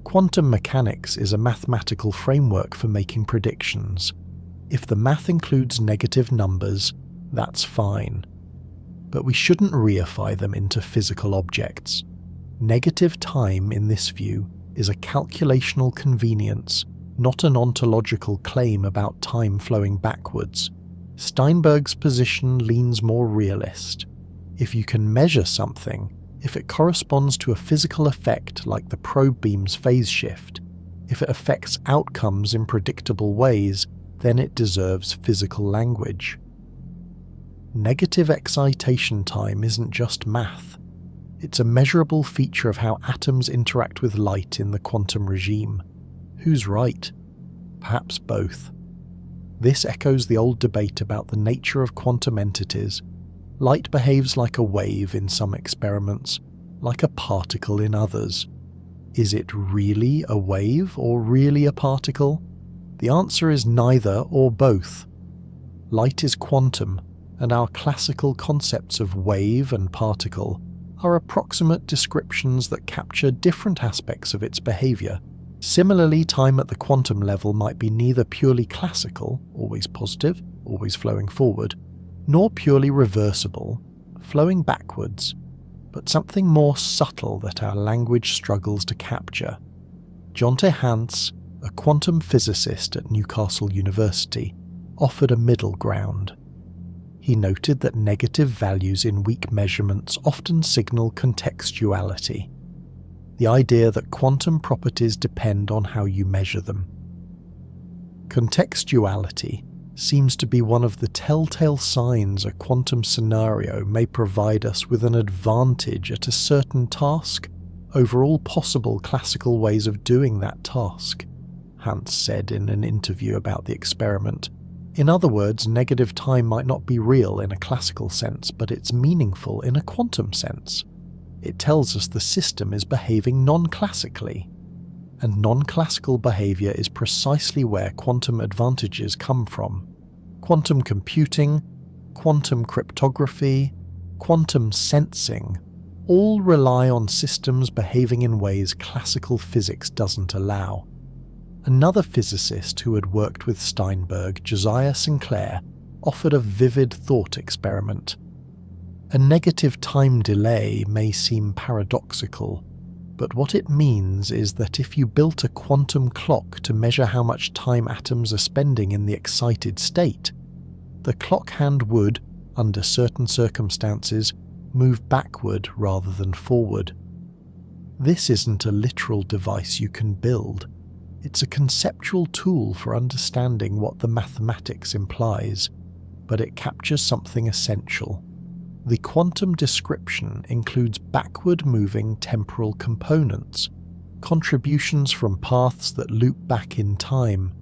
Quantum mechanics is a mathematical framework for making predictions. If the math includes negative numbers, that's fine. But we shouldn't reify them into physical objects. Negative time, in this view, is a calculational convenience, not an ontological claim about time flowing backwards. Steinberg's position leans more realist. If you can measure something, if it corresponds to a physical effect like the probe beam's phase shift, if it affects outcomes in predictable ways, then it deserves physical language. Negative excitation time isn't just math. It's a measurable feature of how atoms interact with light in the quantum regime. Who's right? Perhaps both. This echoes the old debate about the nature of quantum entities. Light behaves like a wave in some experiments, like a particle in others. Is it really a wave or really a particle? The answer is neither or both. Light is quantum, and our classical concepts of wave and particle are approximate descriptions that capture different aspects of its behavior. Similarly, time at the quantum level might be neither purely classical, always positive, always flowing forward, nor purely reversible, flowing backwards, but something more subtle that our language struggles to capture. Jonte Hans, a quantum physicist at Newcastle University, offered a middle ground. He noted that negative values in weak measurements often signal contextuality, the idea that quantum properties depend on how you measure them. Contextuality seems to be one of the telltale signs a quantum scenario may provide us with an advantage at a certain task over all possible classical ways of doing that task, Hans said in an interview about the experiment. In other words, negative time might not be real in a classical sense, but it's meaningful in a quantum sense. It tells us the system is behaving non-classically, and non-classical behavior is precisely where quantum advantages come from. Quantum computing, quantum cryptography, quantum sensing all rely on systems behaving in ways classical physics doesn't allow. Another physicist who had worked with Steinberg, Josiah Sinclair, offered a vivid thought experiment. A negative time delay may seem paradoxical, but what it means is that if you built a quantum clock to measure how much time atoms are spending in the excited state, the clock hand would, under certain circumstances, move backward rather than forward. This isn't a literal device you can build. It's a conceptual tool for understanding what the mathematics implies, but it captures something essential. The quantum description includes backward-moving temporal components, contributions from paths that loop back in time.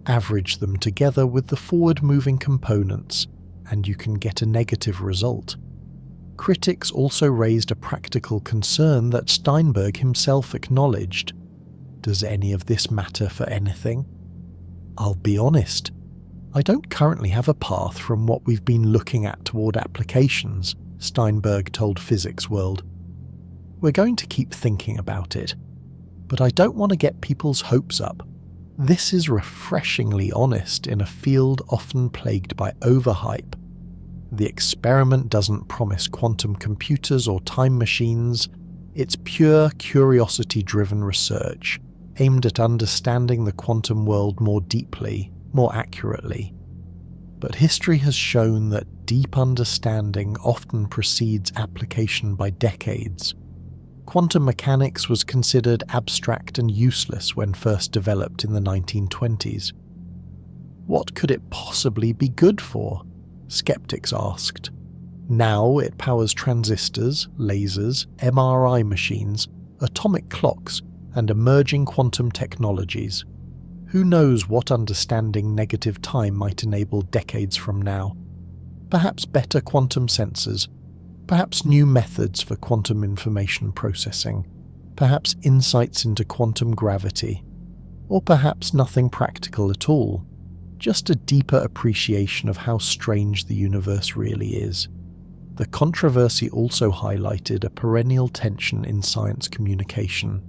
Average them together with the forward-moving components, and you can get a negative result. Critics also raised a practical concern that Steinberg himself acknowledged. Does any of this matter for anything? I'll be honest. I don't currently have a path from what we've been looking at toward applications, Steinberg told Physics World. We're going to keep thinking about it, but I don't want to get people's hopes up. This is refreshingly honest in a field often plagued by overhype. The experiment doesn't promise quantum computers or time machines. It's pure curiosity-driven research, aimed at understanding the quantum world more deeply, more accurately. But history has shown that deep understanding often precedes application by decades. Quantum mechanics was considered abstract and useless when first developed in the 1920s. What could it possibly be good for? Skeptics asked. Now it powers transistors, lasers, MRI machines, atomic clocks, and emerging quantum technologies. Who knows what understanding negative time might enable decades from now? Perhaps better quantum sensors, perhaps new methods for quantum information processing, perhaps insights into quantum gravity, or perhaps nothing practical at all, just a deeper appreciation of how strange the universe really is. The controversy also highlighted a perennial tension in science communication.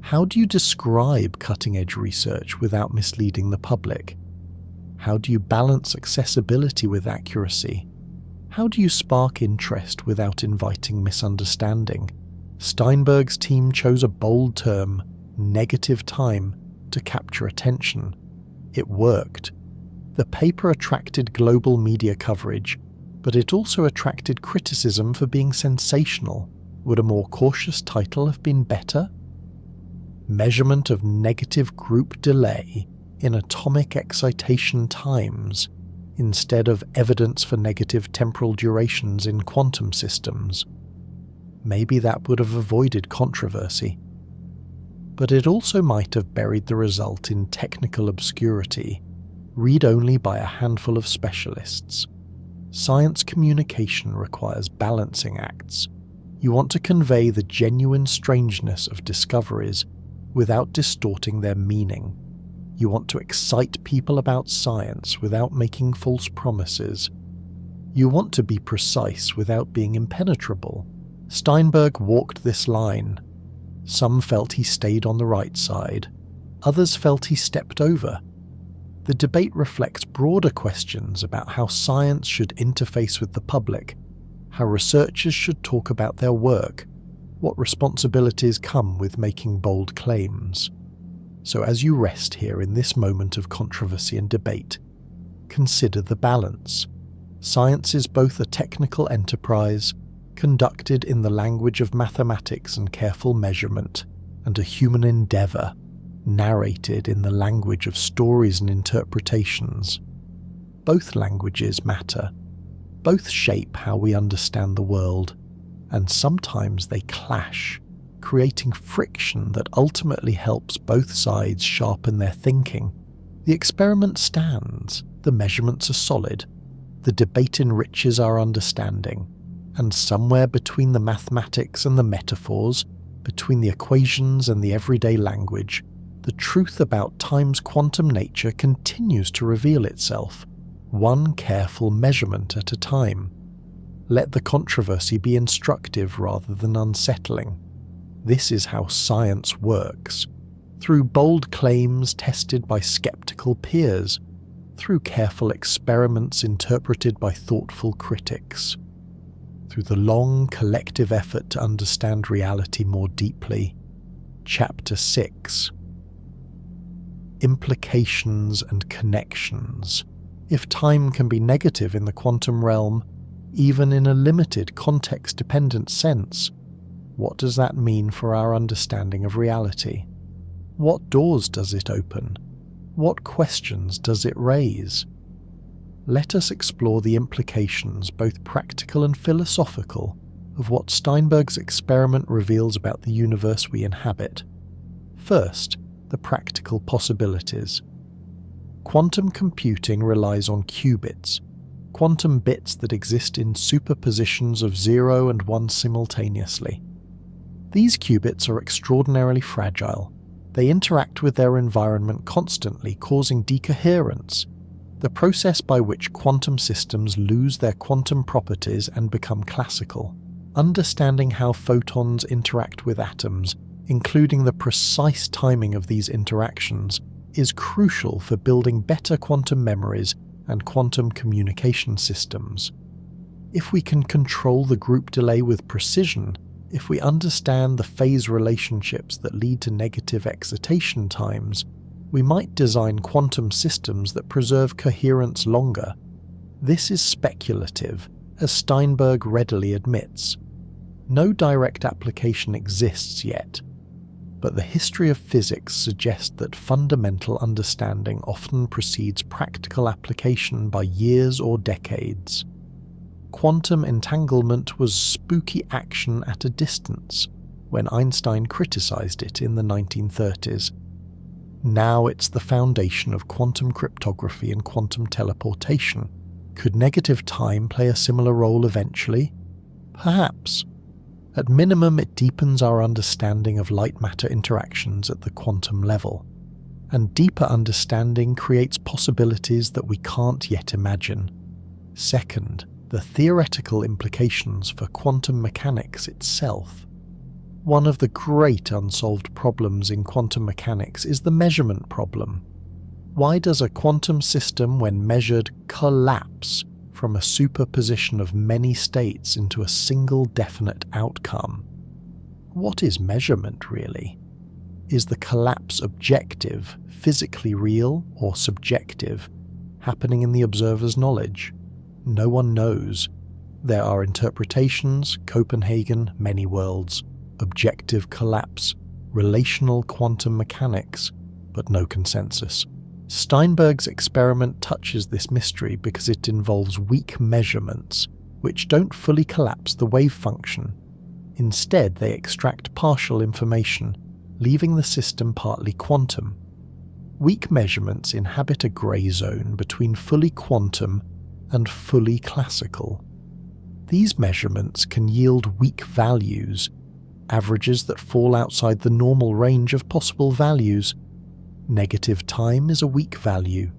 How do you describe cutting-edge research without misleading the public? How do you balance accessibility with accuracy? How do you spark interest without inviting misunderstanding? Steinberg's team chose a bold term, negative time, to capture attention. It worked. The paper attracted global media coverage, but it also attracted criticism for being sensational. Would a more cautious title have been better? Measurement of negative group delay in atomic excitation times, instead of evidence for negative temporal durations in quantum systems. Maybe that would have avoided controversy. But it also might have buried the result in technical obscurity, read only by a handful of specialists. Science communication requires balancing acts. You want to convey the genuine strangeness of discoveries without distorting their meaning. You want to excite people about science without making false promises. You want to be precise without being impenetrable. Steinberg walked this line. Some felt he stayed on the right side. Others felt he stepped over. The debate reflects broader questions about how science should interface with the public, how researchers should talk about their work, what responsibilities come with making bold claims. So as you rest here in this moment of controversy and debate, consider the balance. Science is both a technical enterprise, conducted in the language of mathematics and careful measurement, and a human endeavour, narrated in the language of stories and interpretations. Both languages matter. Both shape how we understand the world, and sometimes they clash, creating friction that ultimately helps both sides sharpen their thinking. The experiment stands, the measurements are solid, the debate enriches our understanding, and somewhere between the mathematics and the metaphors, between the equations and the everyday language, the truth about time's quantum nature continues to reveal itself, one careful measurement at a time. Let the controversy be instructive rather than unsettling. This is how science works, through bold claims tested by skeptical peers, through careful experiments interpreted by thoughtful critics, through the long collective effort to understand reality more deeply. Chapter 6. Implications and connections. If time can be negative in the quantum realm, even in a limited context-dependent sense, what does that mean for our understanding of reality? What doors does it open? What questions does it raise? Let us explore the implications, both practical and philosophical, of what Steinberg's experiment reveals about the universe we inhabit. First, the practical possibilities. Quantum computing relies on qubits, quantum bits that exist in superpositions of 0 and 1 simultaneously. These qubits are extraordinarily fragile. They interact with their environment constantly, causing decoherence, the process by which quantum systems lose their quantum properties and become classical. Understanding how photons interact with atoms, including the precise timing of these interactions, is crucial for building better quantum memories and quantum communication systems. If we can control the group delay with precision, if we understand the phase relationships that lead to negative excitation times, we might design quantum systems that preserve coherence longer. This is speculative, as Steinberg readily admits. No direct application exists yet, but the history of physics suggests that fundamental understanding often precedes practical application by years or decades. Quantum entanglement was spooky action at a distance when Einstein criticized it in the 1930s. Now it's the foundation of quantum cryptography and quantum teleportation. Could negative time play a similar role eventually? Perhaps. At minimum, it deepens our understanding of light-matter interactions at the quantum level, and deeper understanding creates possibilities that we can't yet imagine. Second, the theoretical implications for quantum mechanics itself. One of the great unsolved problems in quantum mechanics is the measurement problem. Why does a quantum system, when measured, collapse from a superposition of many states into a single definite outcome? What is measurement, really? Is the collapse objective, physically real, or subjective, happening in the observer's knowledge? No one knows. There are interpretations, Copenhagen, many worlds, objective collapse, relational quantum mechanics, but no consensus. Steinberg's experiment touches this mystery because it involves weak measurements, which don't fully collapse the wave function. Instead, they extract partial information, leaving the system partly quantum. Weak measurements inhabit a grey zone between fully quantum and fully classical. These measurements can yield weak values, averages that fall outside the normal range of possible values. Negative time is a weak value.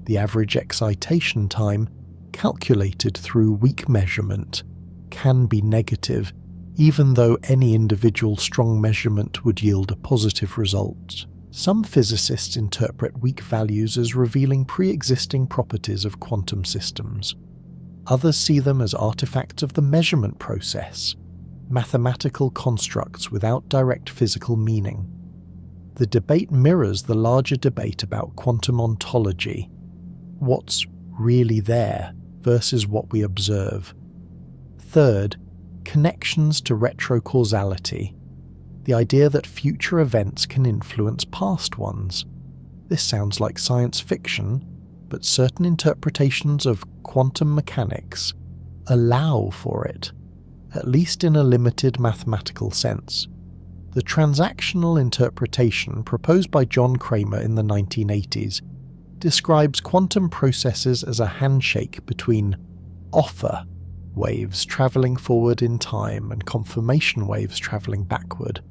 The average excitation time calculated through weak measurement, can be negative, even though any individual strong measurement would yield a positive result. Some physicists interpret weak values as revealing pre-existing properties of quantum systems. Others see them as artifacts of the measurement process, mathematical constructs without direct physical meaning. The debate mirrors the larger debate about quantum ontology, what's really there versus what we observe. Third, connections to retrocausality, the idea that future events can influence past ones. This sounds like science fiction, but certain interpretations of quantum mechanics allow for it, at least in a limited mathematical sense. The transactional interpretation proposed by John Cramer in the 1980s describes quantum processes as a handshake between offer waves travelling forward in time and confirmation waves travelling backward.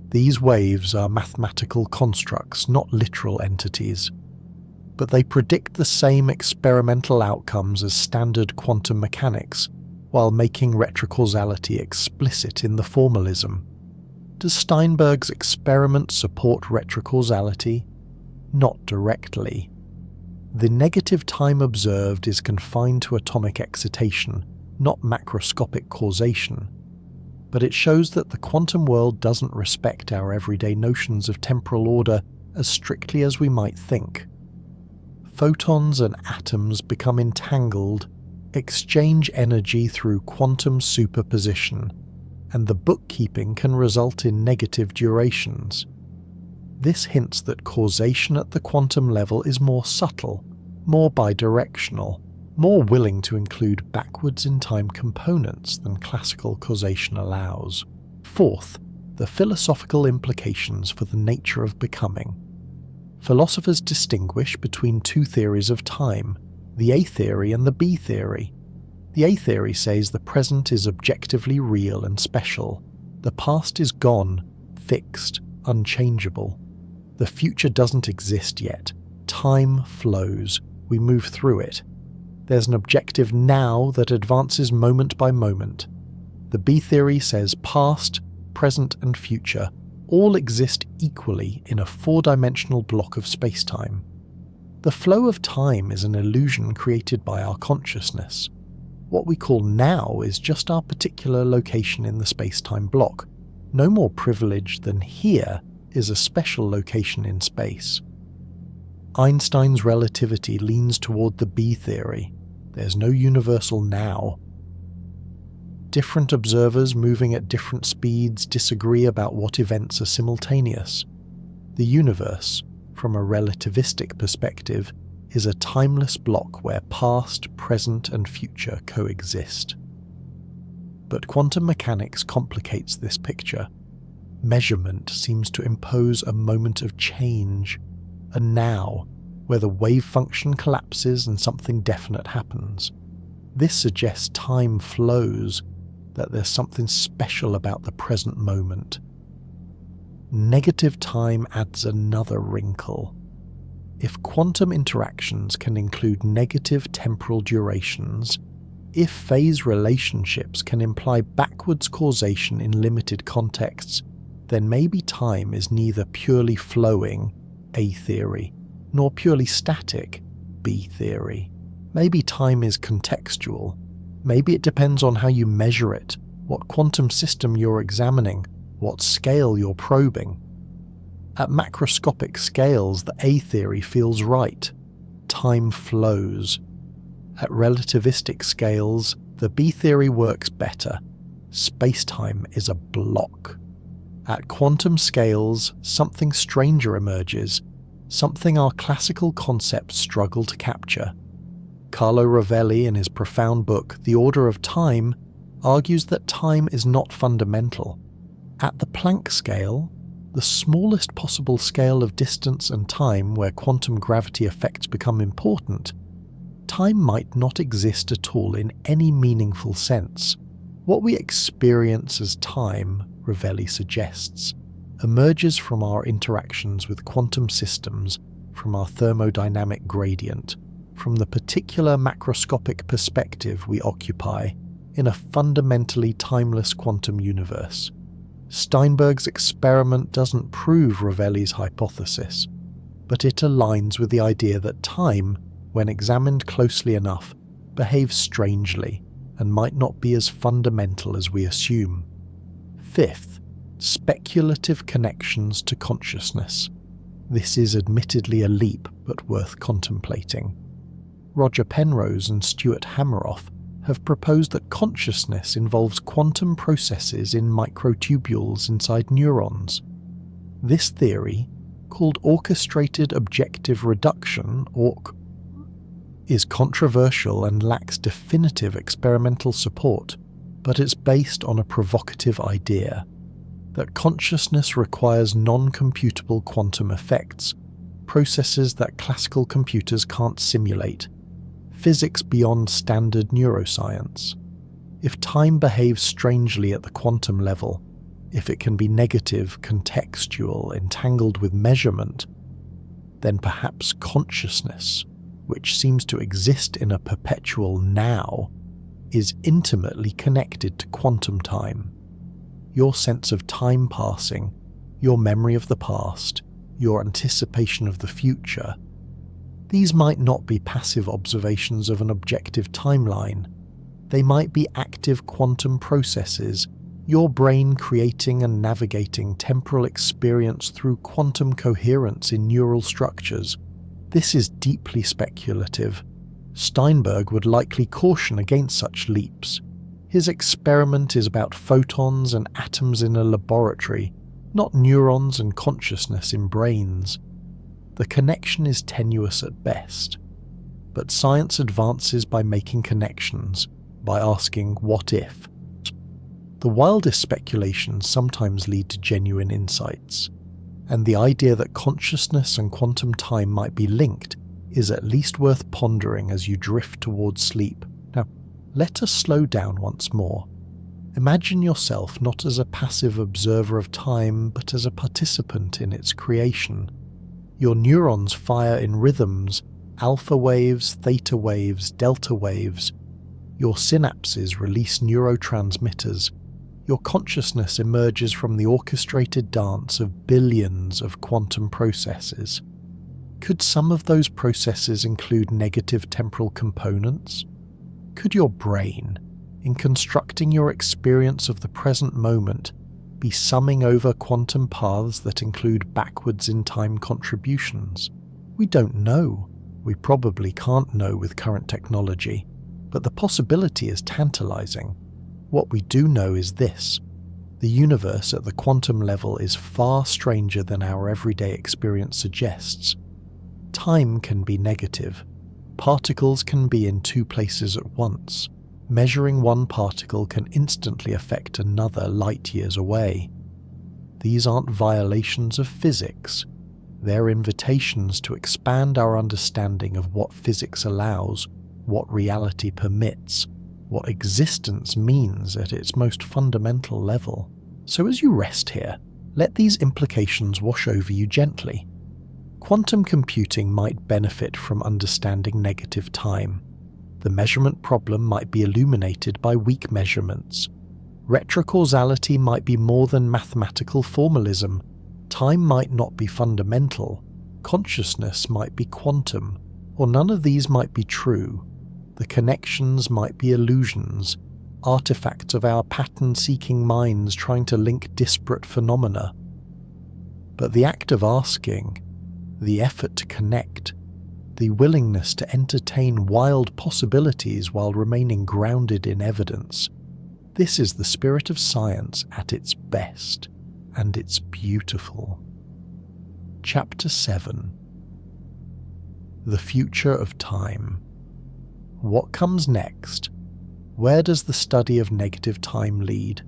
These waves are mathematical constructs, not literal entities, but they predict the same experimental outcomes as standard quantum mechanics, while making retrocausality explicit in the formalism. Does Steinberg's experiment support retrocausality? Not directly. The negative time observed is confined to atomic excitation, not macroscopic causation, but it shows that the quantum world doesn't respect our everyday notions of temporal order as strictly as we might think. Photons and atoms become entangled, exchange energy through quantum superposition, and the bookkeeping can result in negative durations. This hints that causation at the quantum level is more subtle, more bidirectional, more willing to include backwards in time components than classical causation allows. Fourth, the philosophical implications for the nature of becoming. Philosophers distinguish between two theories of time, the A theory and the B theory. The A theory says the present is objectively real and special. The past is gone, fixed, unchangeable. The future doesn't exist yet. Time flows. We move through it. There's an objective now that advances moment by moment. The B theory says past, present, and future all exist equally in a four-dimensional block of space-time. The flow of time is an illusion created by our consciousness. What we call now is just our particular location in the space-time block. No more privileged than here is a special location in space. Einstein's relativity leans toward the B theory. There's no universal now. Different observers moving at different speeds disagree about what events are simultaneous. The universe, from a relativistic perspective, is a timeless block where past, present, and future coexist. But quantum mechanics complicates this picture. Measurement seems to impose a moment of change, a now, where the wave function collapses and something definite happens. This suggests time flows, that there's something special about the present moment. Negative time adds another wrinkle. If quantum interactions can include negative temporal durations, if phase relationships can imply backwards causation in limited contexts, then maybe time is neither purely flowing, A theory, nor purely static, B theory. Maybe time is contextual. Maybe it depends on how you measure it, what quantum system you're examining, what scale you're probing. At macroscopic scales, the A theory feels right. Time flows. At relativistic scales, the B theory works better. Space-time is a block. At quantum scales, something stranger emerges, something our classical concepts struggle to capture. Carlo Rovelli, in his profound book The Order of Time, argues that time is not fundamental. At the Planck scale, the smallest possible scale of distance and time where quantum gravity effects become important, time might not exist at all in any meaningful sense. What we experience as time, Rovelli suggests, emerges from our interactions with quantum systems, from our thermodynamic gradient, from the particular macroscopic perspective we occupy in a fundamentally timeless quantum universe. Steinberg's experiment doesn't prove Rovelli's hypothesis, but it aligns with the idea that time, when examined closely enough, behaves strangely and might not be as fundamental as we assume. Fifth, speculative connections to consciousness. This is admittedly a leap, but worth contemplating. Roger Penrose and Stuart Hameroff have proposed that consciousness involves quantum processes in microtubules inside neurons. This theory, called orchestrated objective reduction, ORC, is controversial and lacks definitive experimental support, but it's based on a provocative idea that consciousness requires non-computable quantum effects, processes that classical computers can't simulate, physics beyond standard neuroscience. If time behaves strangely at the quantum level, if it can be negative, contextual, entangled with measurement, then perhaps consciousness, which seems to exist in a perpetual now, is intimately connected to quantum time. Your sense of time passing, your memory of the past, your anticipation of the future, these might not be passive observations of an objective timeline. They might be active quantum processes, your brain creating and navigating temporal experience through quantum coherence in neural structures. This is deeply speculative. Steinberg would likely caution against such leaps. His experiment is about photons and atoms in a laboratory, not neurons and consciousness in brains. The connection is tenuous at best. But science advances by making connections, by asking what if. The wildest speculations sometimes lead to genuine insights, and the idea that consciousness and quantum time might be linked is at least worth pondering as you drift towards sleep. Now, let us slow down once more. Imagine yourself not as a passive observer of time, but as a participant in its creation. Your neurons fire in rhythms, alpha waves, theta waves, delta waves. Your synapses release neurotransmitters. Your consciousness emerges from the orchestrated dance of billions of quantum processes. Could some of those processes include negative temporal components? Could your brain, in constructing your experience of the present moment, be summing over quantum paths that include backwards in time contributions? We don't know. We probably can't know with current technology, but the possibility is tantalizing. What we do know is this: the universe at the quantum level is far stranger than our everyday experience suggests. Time can be negative. Particles can be in two places at once. Measuring one particle can instantly affect another light years away. These aren't violations of physics. They're invitations to expand our understanding of what physics allows, what reality permits, what existence means at its most fundamental level. So as you rest here, let these implications wash over you gently. Quantum computing might benefit from understanding negative time. The measurement problem might be illuminated by weak measurements. Retrocausality might be more than mathematical formalism. Time might not be fundamental. Consciousness might be quantum, or none of these might be true. The connections might be illusions, artifacts of our pattern-seeking minds trying to link disparate phenomena. But the act of asking, the effort to connect, the willingness to entertain wild possibilities while remaining grounded in evidence, this is the spirit of science at its best, and it's beautiful. Chapter 7. The Future of Time. What comes next? Where does the study of negative time lead?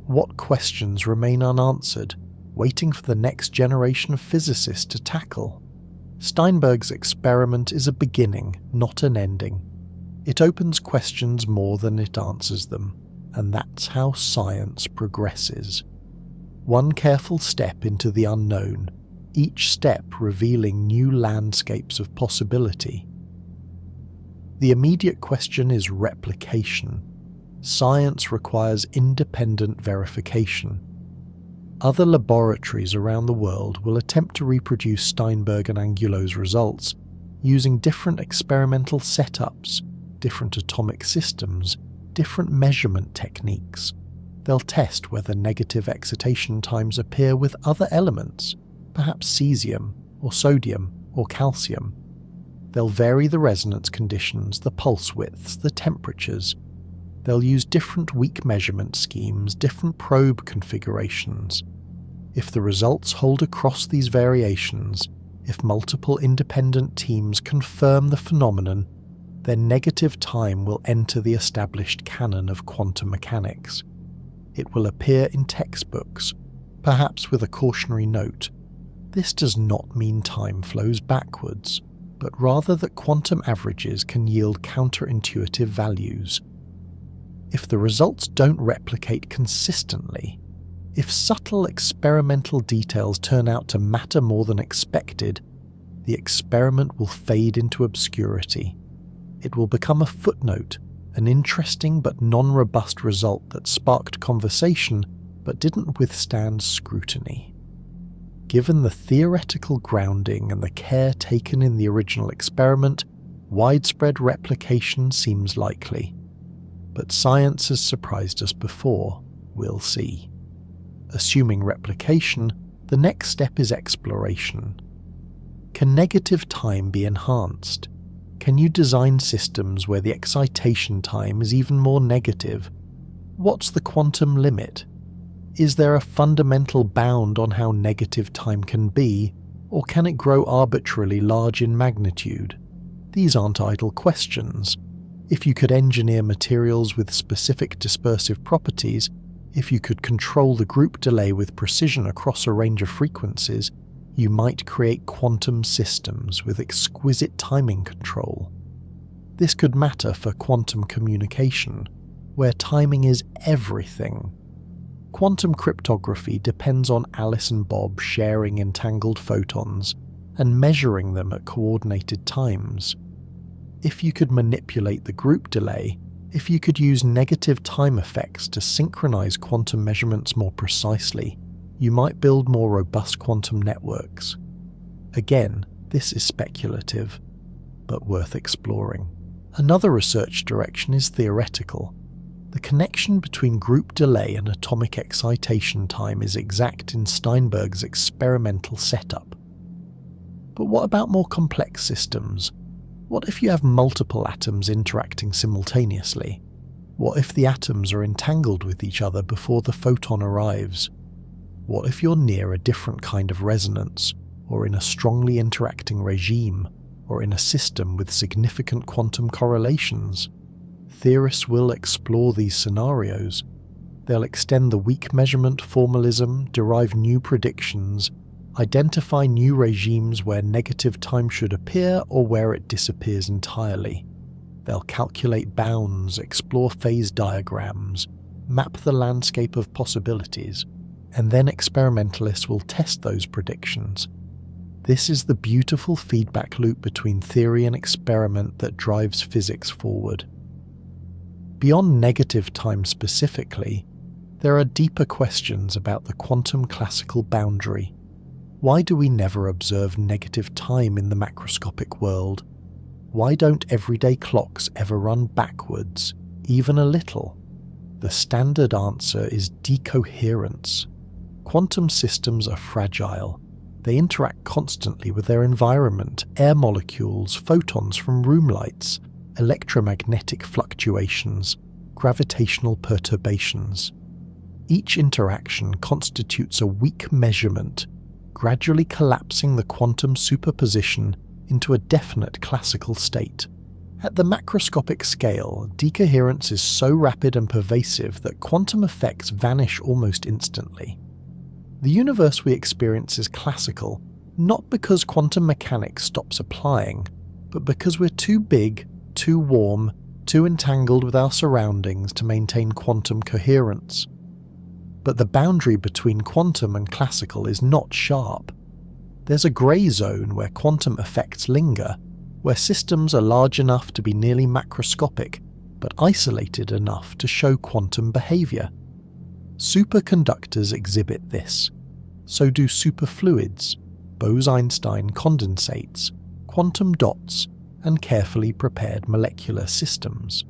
What questions remain unanswered, waiting for the next generation of physicists to tackle? Steinberg's experiment is a beginning, not an ending. It opens questions more than it answers them, and that's how science progresses. One careful step into the unknown, each step revealing new landscapes of possibility. The immediate question is replication. Science requires independent verification. Other laboratories around the world will attempt to reproduce Steinberg and Angulo's results using different experimental setups, different atomic systems, different measurement techniques. They'll test whether negative excitation times appear with other elements, perhaps cesium or sodium or calcium. They'll vary the resonance conditions, the pulse widths, the temperatures. They'll use different weak measurement schemes, different probe configurations. If the results hold across these variations, if multiple independent teams confirm the phenomenon, then negative time will enter the established canon of quantum mechanics. It will appear in textbooks, perhaps with a cautionary note. This does not mean time flows backwards, but rather that quantum averages can yield counterintuitive values. If the results don't replicate consistently, if subtle experimental details turn out to matter more than expected, the experiment will fade into obscurity. It will become a footnote, an interesting but non-robust result that sparked conversation but didn't withstand scrutiny. Given the theoretical grounding and the care taken in the original experiment, widespread replication seems likely. But science has surprised us before, we'll see. Assuming replication, the next step is exploration. Can negative time be enhanced? Can you design systems where the excitation time is even more negative? What's the quantum limit? Is there a fundamental bound on how negative time can be, or can it grow arbitrarily large in magnitude? These aren't idle questions. If you could engineer materials with specific dispersive properties, if you could control the group delay with precision across a range of frequencies, you might create quantum systems with exquisite timing control. This could matter for quantum communication, where timing is everything. Quantum cryptography depends on Alice and Bob sharing entangled photons and measuring them at coordinated times. If you could manipulate the group delay, if you could use negative time effects to synchronize quantum measurements more precisely, you might build more robust quantum networks. Again, this is speculative, but worth exploring. Another research direction is theoretical. The connection between group delay and atomic excitation time is exact in Steinberg's experimental setup. But what about more complex systems? What if you have multiple atoms interacting simultaneously? What if the atoms are entangled with each other before the photon arrives? What if you're near a different kind of resonance, or in a strongly interacting regime, or in a system with significant quantum correlations? Theorists will explore these scenarios. They'll extend the weak measurement formalism, derive new predictions, identify new regimes where negative time should appear or where it disappears entirely. They'll calculate bounds, explore phase diagrams, map the landscape of possibilities, and then experimentalists will test those predictions. This is the beautiful feedback loop between theory and experiment that drives physics forward. Beyond negative time specifically, there are deeper questions about the quantum classical boundary. Why do we never observe negative time in the macroscopic world? Why don't everyday clocks ever run backwards, even a little? The standard answer is decoherence. Quantum systems are fragile. They interact constantly with their environment, air molecules, photons from room lights, electromagnetic fluctuations, gravitational perturbations. Each interaction constitutes a weak measurement, gradually collapsing the quantum superposition into a definite classical state. At the macroscopic scale, decoherence is so rapid and pervasive that quantum effects vanish almost instantly. The universe we experience is classical, not because quantum mechanics stops applying, but because we're too big, too warm, too entangled with our surroundings to maintain quantum coherence. But the boundary between quantum and classical is not sharp. There's a grey zone where quantum effects linger, where systems are large enough to be nearly macroscopic, but isolated enough to show quantum behavior. Superconductors exhibit this. So do superfluids, Bose-Einstein condensates, quantum dots, and carefully prepared molecular systems.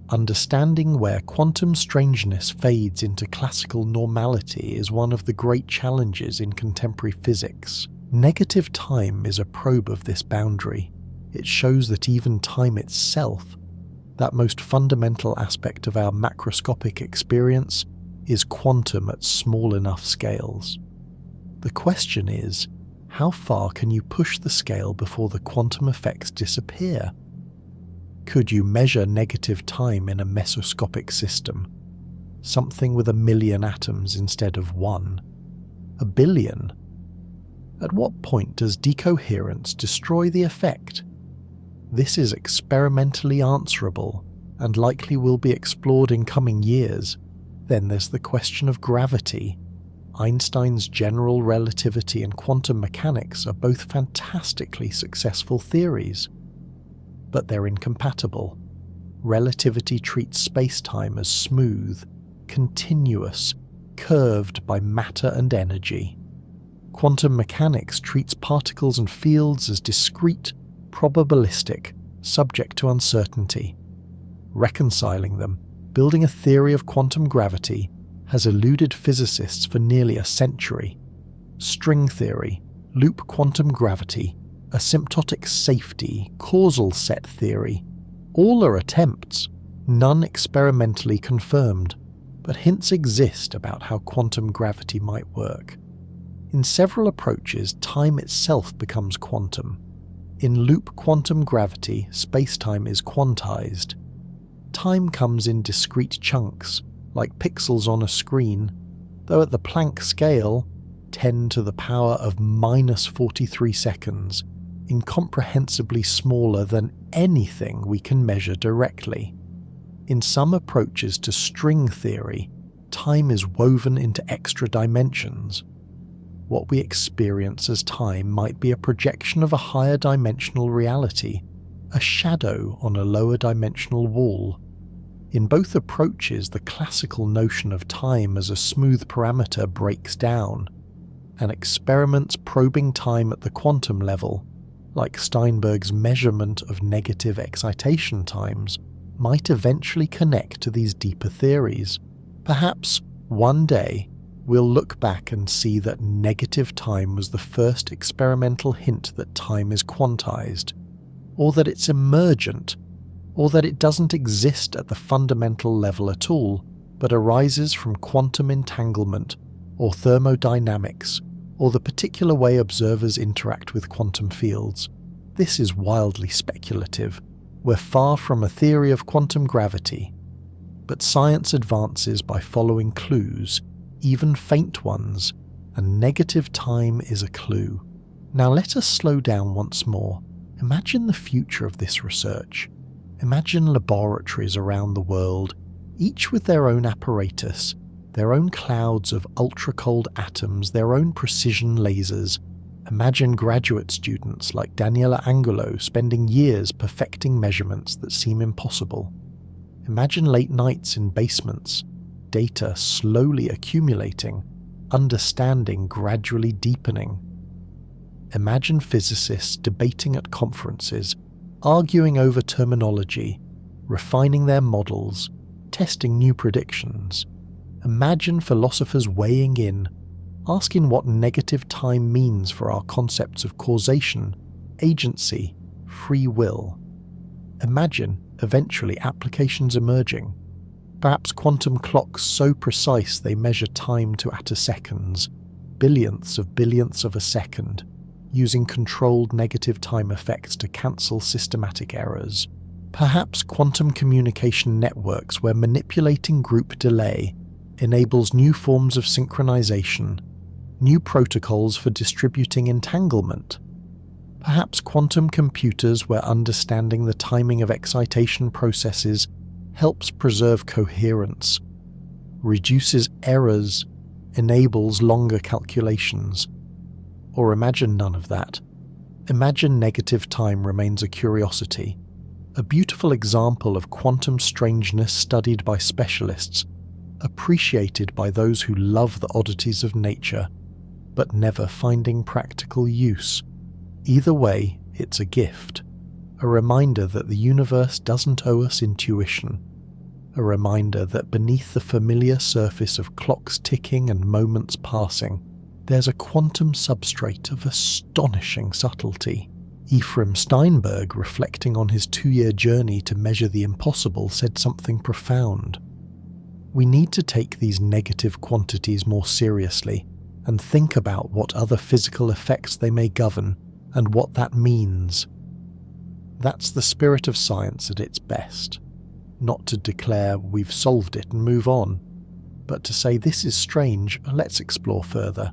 Understanding where quantum strangeness fades into classical normality is one of the great challenges in contemporary physics. Negative time is a probe of this boundary. It shows that even time itself, that most fundamental aspect of our macroscopic experience, is quantum at small enough scales. The question is, how far can you push the scale before the quantum effects disappear? Could you measure negative time in a mesoscopic system? Something with 1 million atoms instead of 1? 1 billion? At what point does decoherence destroy the effect? This is experimentally answerable and likely will be explored in coming years. Then there's the question of gravity. Einstein's general relativity and quantum mechanics are both fantastically successful theories, but they're incompatible. Relativity treats space-time as smooth, continuous, curved by matter and energy. Quantum mechanics treats particles and fields as discrete, probabilistic, subject to uncertainty. Reconciling them, building a theory of quantum gravity, has eluded physicists for nearly a century. String theory, loop quantum gravity, asymptotic safety, causal set theory, all are attempts, none experimentally confirmed, but hints exist about how quantum gravity might work. In several approaches, time itself becomes quantum. In loop quantum gravity, space-time is quantized. Time comes in discrete chunks, like pixels on a screen, though at the Planck scale, 10 to the power of minus 43 seconds, incomprehensibly smaller than anything we can measure directly. In some approaches to string theory, time is woven into extra dimensions. What we experience as time might be a projection of a higher dimensional reality, a shadow on a lower dimensional wall. In both approaches, the classical notion of time as a smooth parameter breaks down, and experiments probing time at the quantum level, like Steinberg's measurement of negative excitation times, might eventually connect to these deeper theories. Perhaps, one day, we'll look back and see that negative time was the first experimental hint that time is quantized, or that it's emergent, or that it doesn't exist at the fundamental level at all, but arises from quantum entanglement, or thermodynamics, or the particular way observers interact with quantum fields. This is wildly speculative. We're far from a theory of quantum gravity, but science advances by following clues, even faint ones, and negative time is a clue. Now let us slow down once more. Imagine the future of this research. Imagine laboratories around the world, each with their own apparatus, their own clouds of ultra-cold atoms, their own precision lasers. Imagine graduate students like Daniela Angulo spending years perfecting measurements that seem impossible. Imagine late nights in basements, data slowly accumulating, understanding gradually deepening. Imagine physicists debating at conferences, arguing over terminology, refining their models, testing new predictions. Imagine philosophers weighing in, asking what negative time means for our concepts of causation, agency, free will. Imagine, eventually, applications emerging. Perhaps quantum clocks so precise they measure time to attoseconds, billionths of a second, using controlled negative time effects to cancel systematic errors. Perhaps quantum communication networks where manipulating group delay enables new forms of synchronization, new protocols for distributing entanglement. Perhaps quantum computers where understanding the timing of excitation processes helps preserve coherence, reduces errors, enables longer calculations. Or imagine none of that. Imagine negative time remains a curiosity, a beautiful example of quantum strangeness studied by specialists, appreciated by those who love the oddities of nature, but never finding practical use. Either way, it's a gift, a reminder that the universe doesn't owe us intuition, a reminder that beneath the familiar surface of clocks ticking and moments passing, there's a quantum substrate of astonishing subtlety. Aephraim Steinberg, reflecting on his 2-year journey to measure the impossible, said something profound. We need to take these negative quantities more seriously and think about what other physical effects they may govern and what that means. That's the spirit of science at its best. Not to declare we've solved it and move on, but to say this is strange, let's explore further.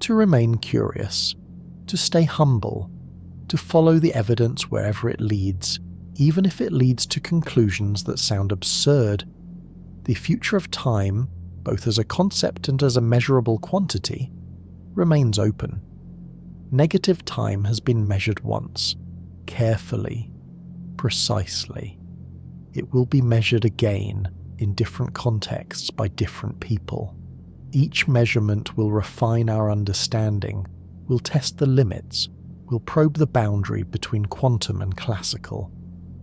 To remain curious, to stay humble, to follow the evidence wherever it leads, even if it leads to conclusions that sound absurd. The future of time, both as a concept and as a measurable quantity, remains open. Negative time has been measured once, carefully, precisely. It will be measured again in different contexts by different people. Each measurement will refine our understanding, will test the limits, will probe the boundary between quantum and classical,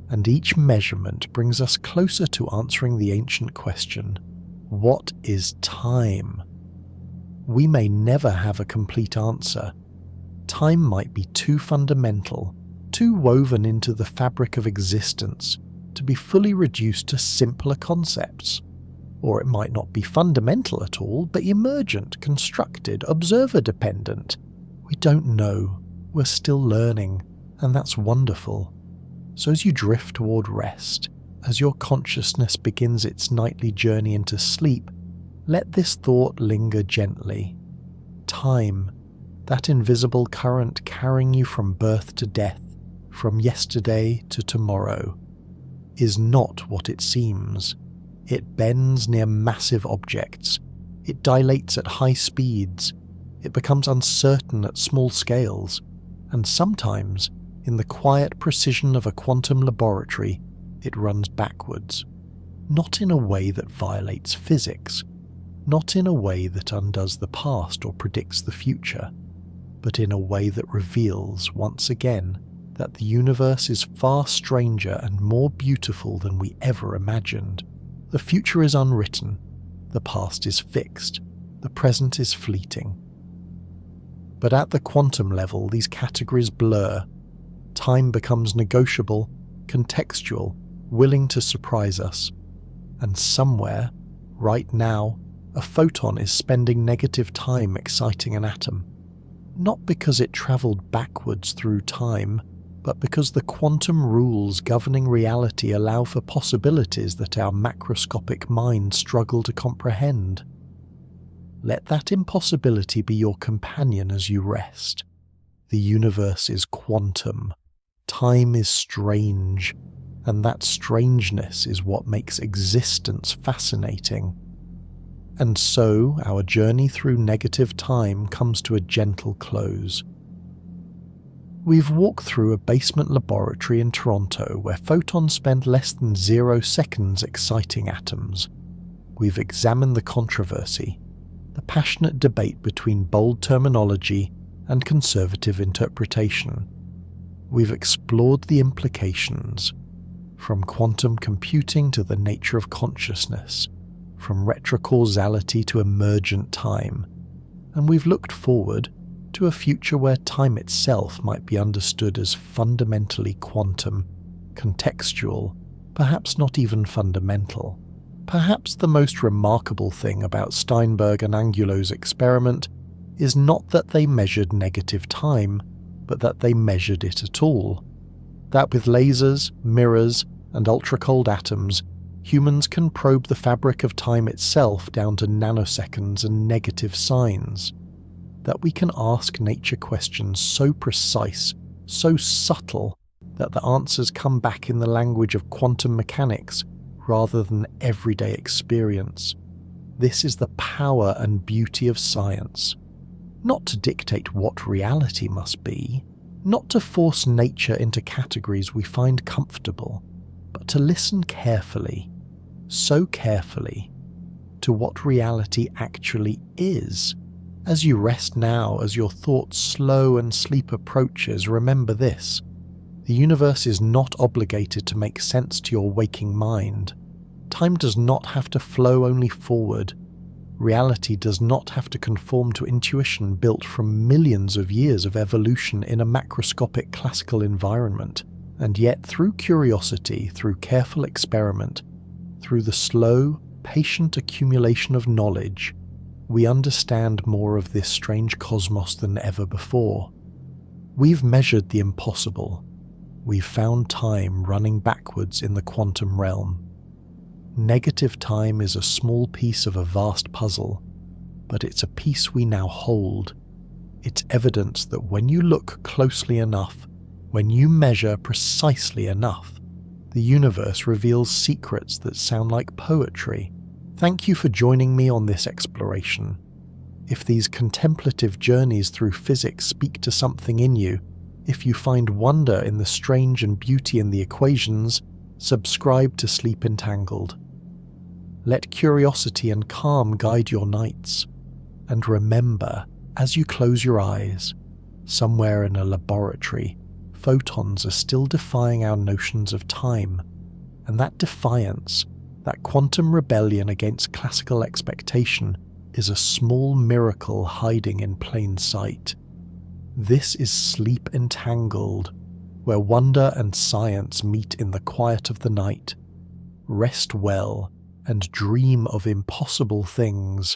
and each measurement brings us closer to answering the ancient question, what is time? We may never have a complete answer. Time might be too fundamental, too woven into the fabric of existence, to be fully reduced to simpler concepts. Or it might not be fundamental at all, but emergent, constructed, observer-dependent. We don't know. We're still learning, and that's wonderful. So as you drift toward rest, as your consciousness begins its nightly journey into sleep, let this thought linger gently. Time, that invisible current carrying you from birth to death, from yesterday to tomorrow, is not what it seems. It bends near massive objects. It dilates at high speeds. It becomes uncertain at small scales. And sometimes, in the quiet precision of a quantum laboratory, it runs backwards. Not in a way that violates physics. Not in a way that undoes the past or predicts the future. But in a way that reveals, once again, that the universe is far stranger and more beautiful than we ever imagined. The future is unwritten, the past is fixed, the present is fleeting. But at the quantum level, these categories blur. Time becomes negotiable, contextual, willing to surprise us. And somewhere, right now, a photon is spending negative time exciting an atom. Not because it travelled backwards through time, but because the quantum rules governing reality allow for possibilities that our macroscopic minds struggle to comprehend. Let that impossibility be your companion as you rest. The universe is quantum. Time is strange, and that strangeness is what makes existence fascinating. And so our journey through negative time comes to a gentle close. We've walked through a basement laboratory in Toronto where photons spend less than 0 seconds exciting atoms. We've examined the controversy, the passionate debate between bold terminology and conservative interpretation. We've explored the implications, from quantum computing to the nature of consciousness, from retrocausality to emergent time, and we've looked forward to a future where time itself might be understood as fundamentally quantum, contextual, perhaps not even fundamental. Perhaps the most remarkable thing about Steinberg and Angulo's experiment is not that they measured negative time, but that they measured it at all. That with lasers, mirrors, and ultra-cold atoms, humans can probe the fabric of time itself down to nanoseconds and negative signs. That we can ask nature questions so precise, so subtle, that the answers come back in the language of quantum mechanics rather than everyday experience. This is the power and beauty of science. not to dictate what reality must be, not to force nature into categories we find comfortable, but to listen carefully, so carefully, to what reality actually is. As you rest now, as your thoughts slow and sleep approaches, remember this: the universe is not obligated to make sense to your waking mind. Time does not have to flow only forward. Reality does not have to conform to intuition built from millions of years of evolution in a macroscopic classical environment. And yet, through curiosity, through careful experiment, through the slow, patient accumulation of knowledge, we understand more of this strange cosmos than ever before. We've measured the impossible. We've found time running backwards in the quantum realm. Negative time is a small piece of a vast puzzle, but it's a piece we now hold. It's evidence that when you look closely enough, when you measure precisely enough, the universe reveals secrets that sound like poetry. Thank you for joining me on this exploration. If these contemplative journeys through physics speak to something in you, if you find wonder in the strange and beauty in the equations, subscribe to Sleep Entangled. Let curiosity and calm guide your nights. And remember, as you close your eyes, somewhere in a laboratory, photons are still defying our notions of time. And that defiance, that quantum rebellion against classical expectation, is a small miracle hiding in plain sight. This is Sleep Entangled, where wonder and science meet in the quiet of the night. Rest well and dream of impossible things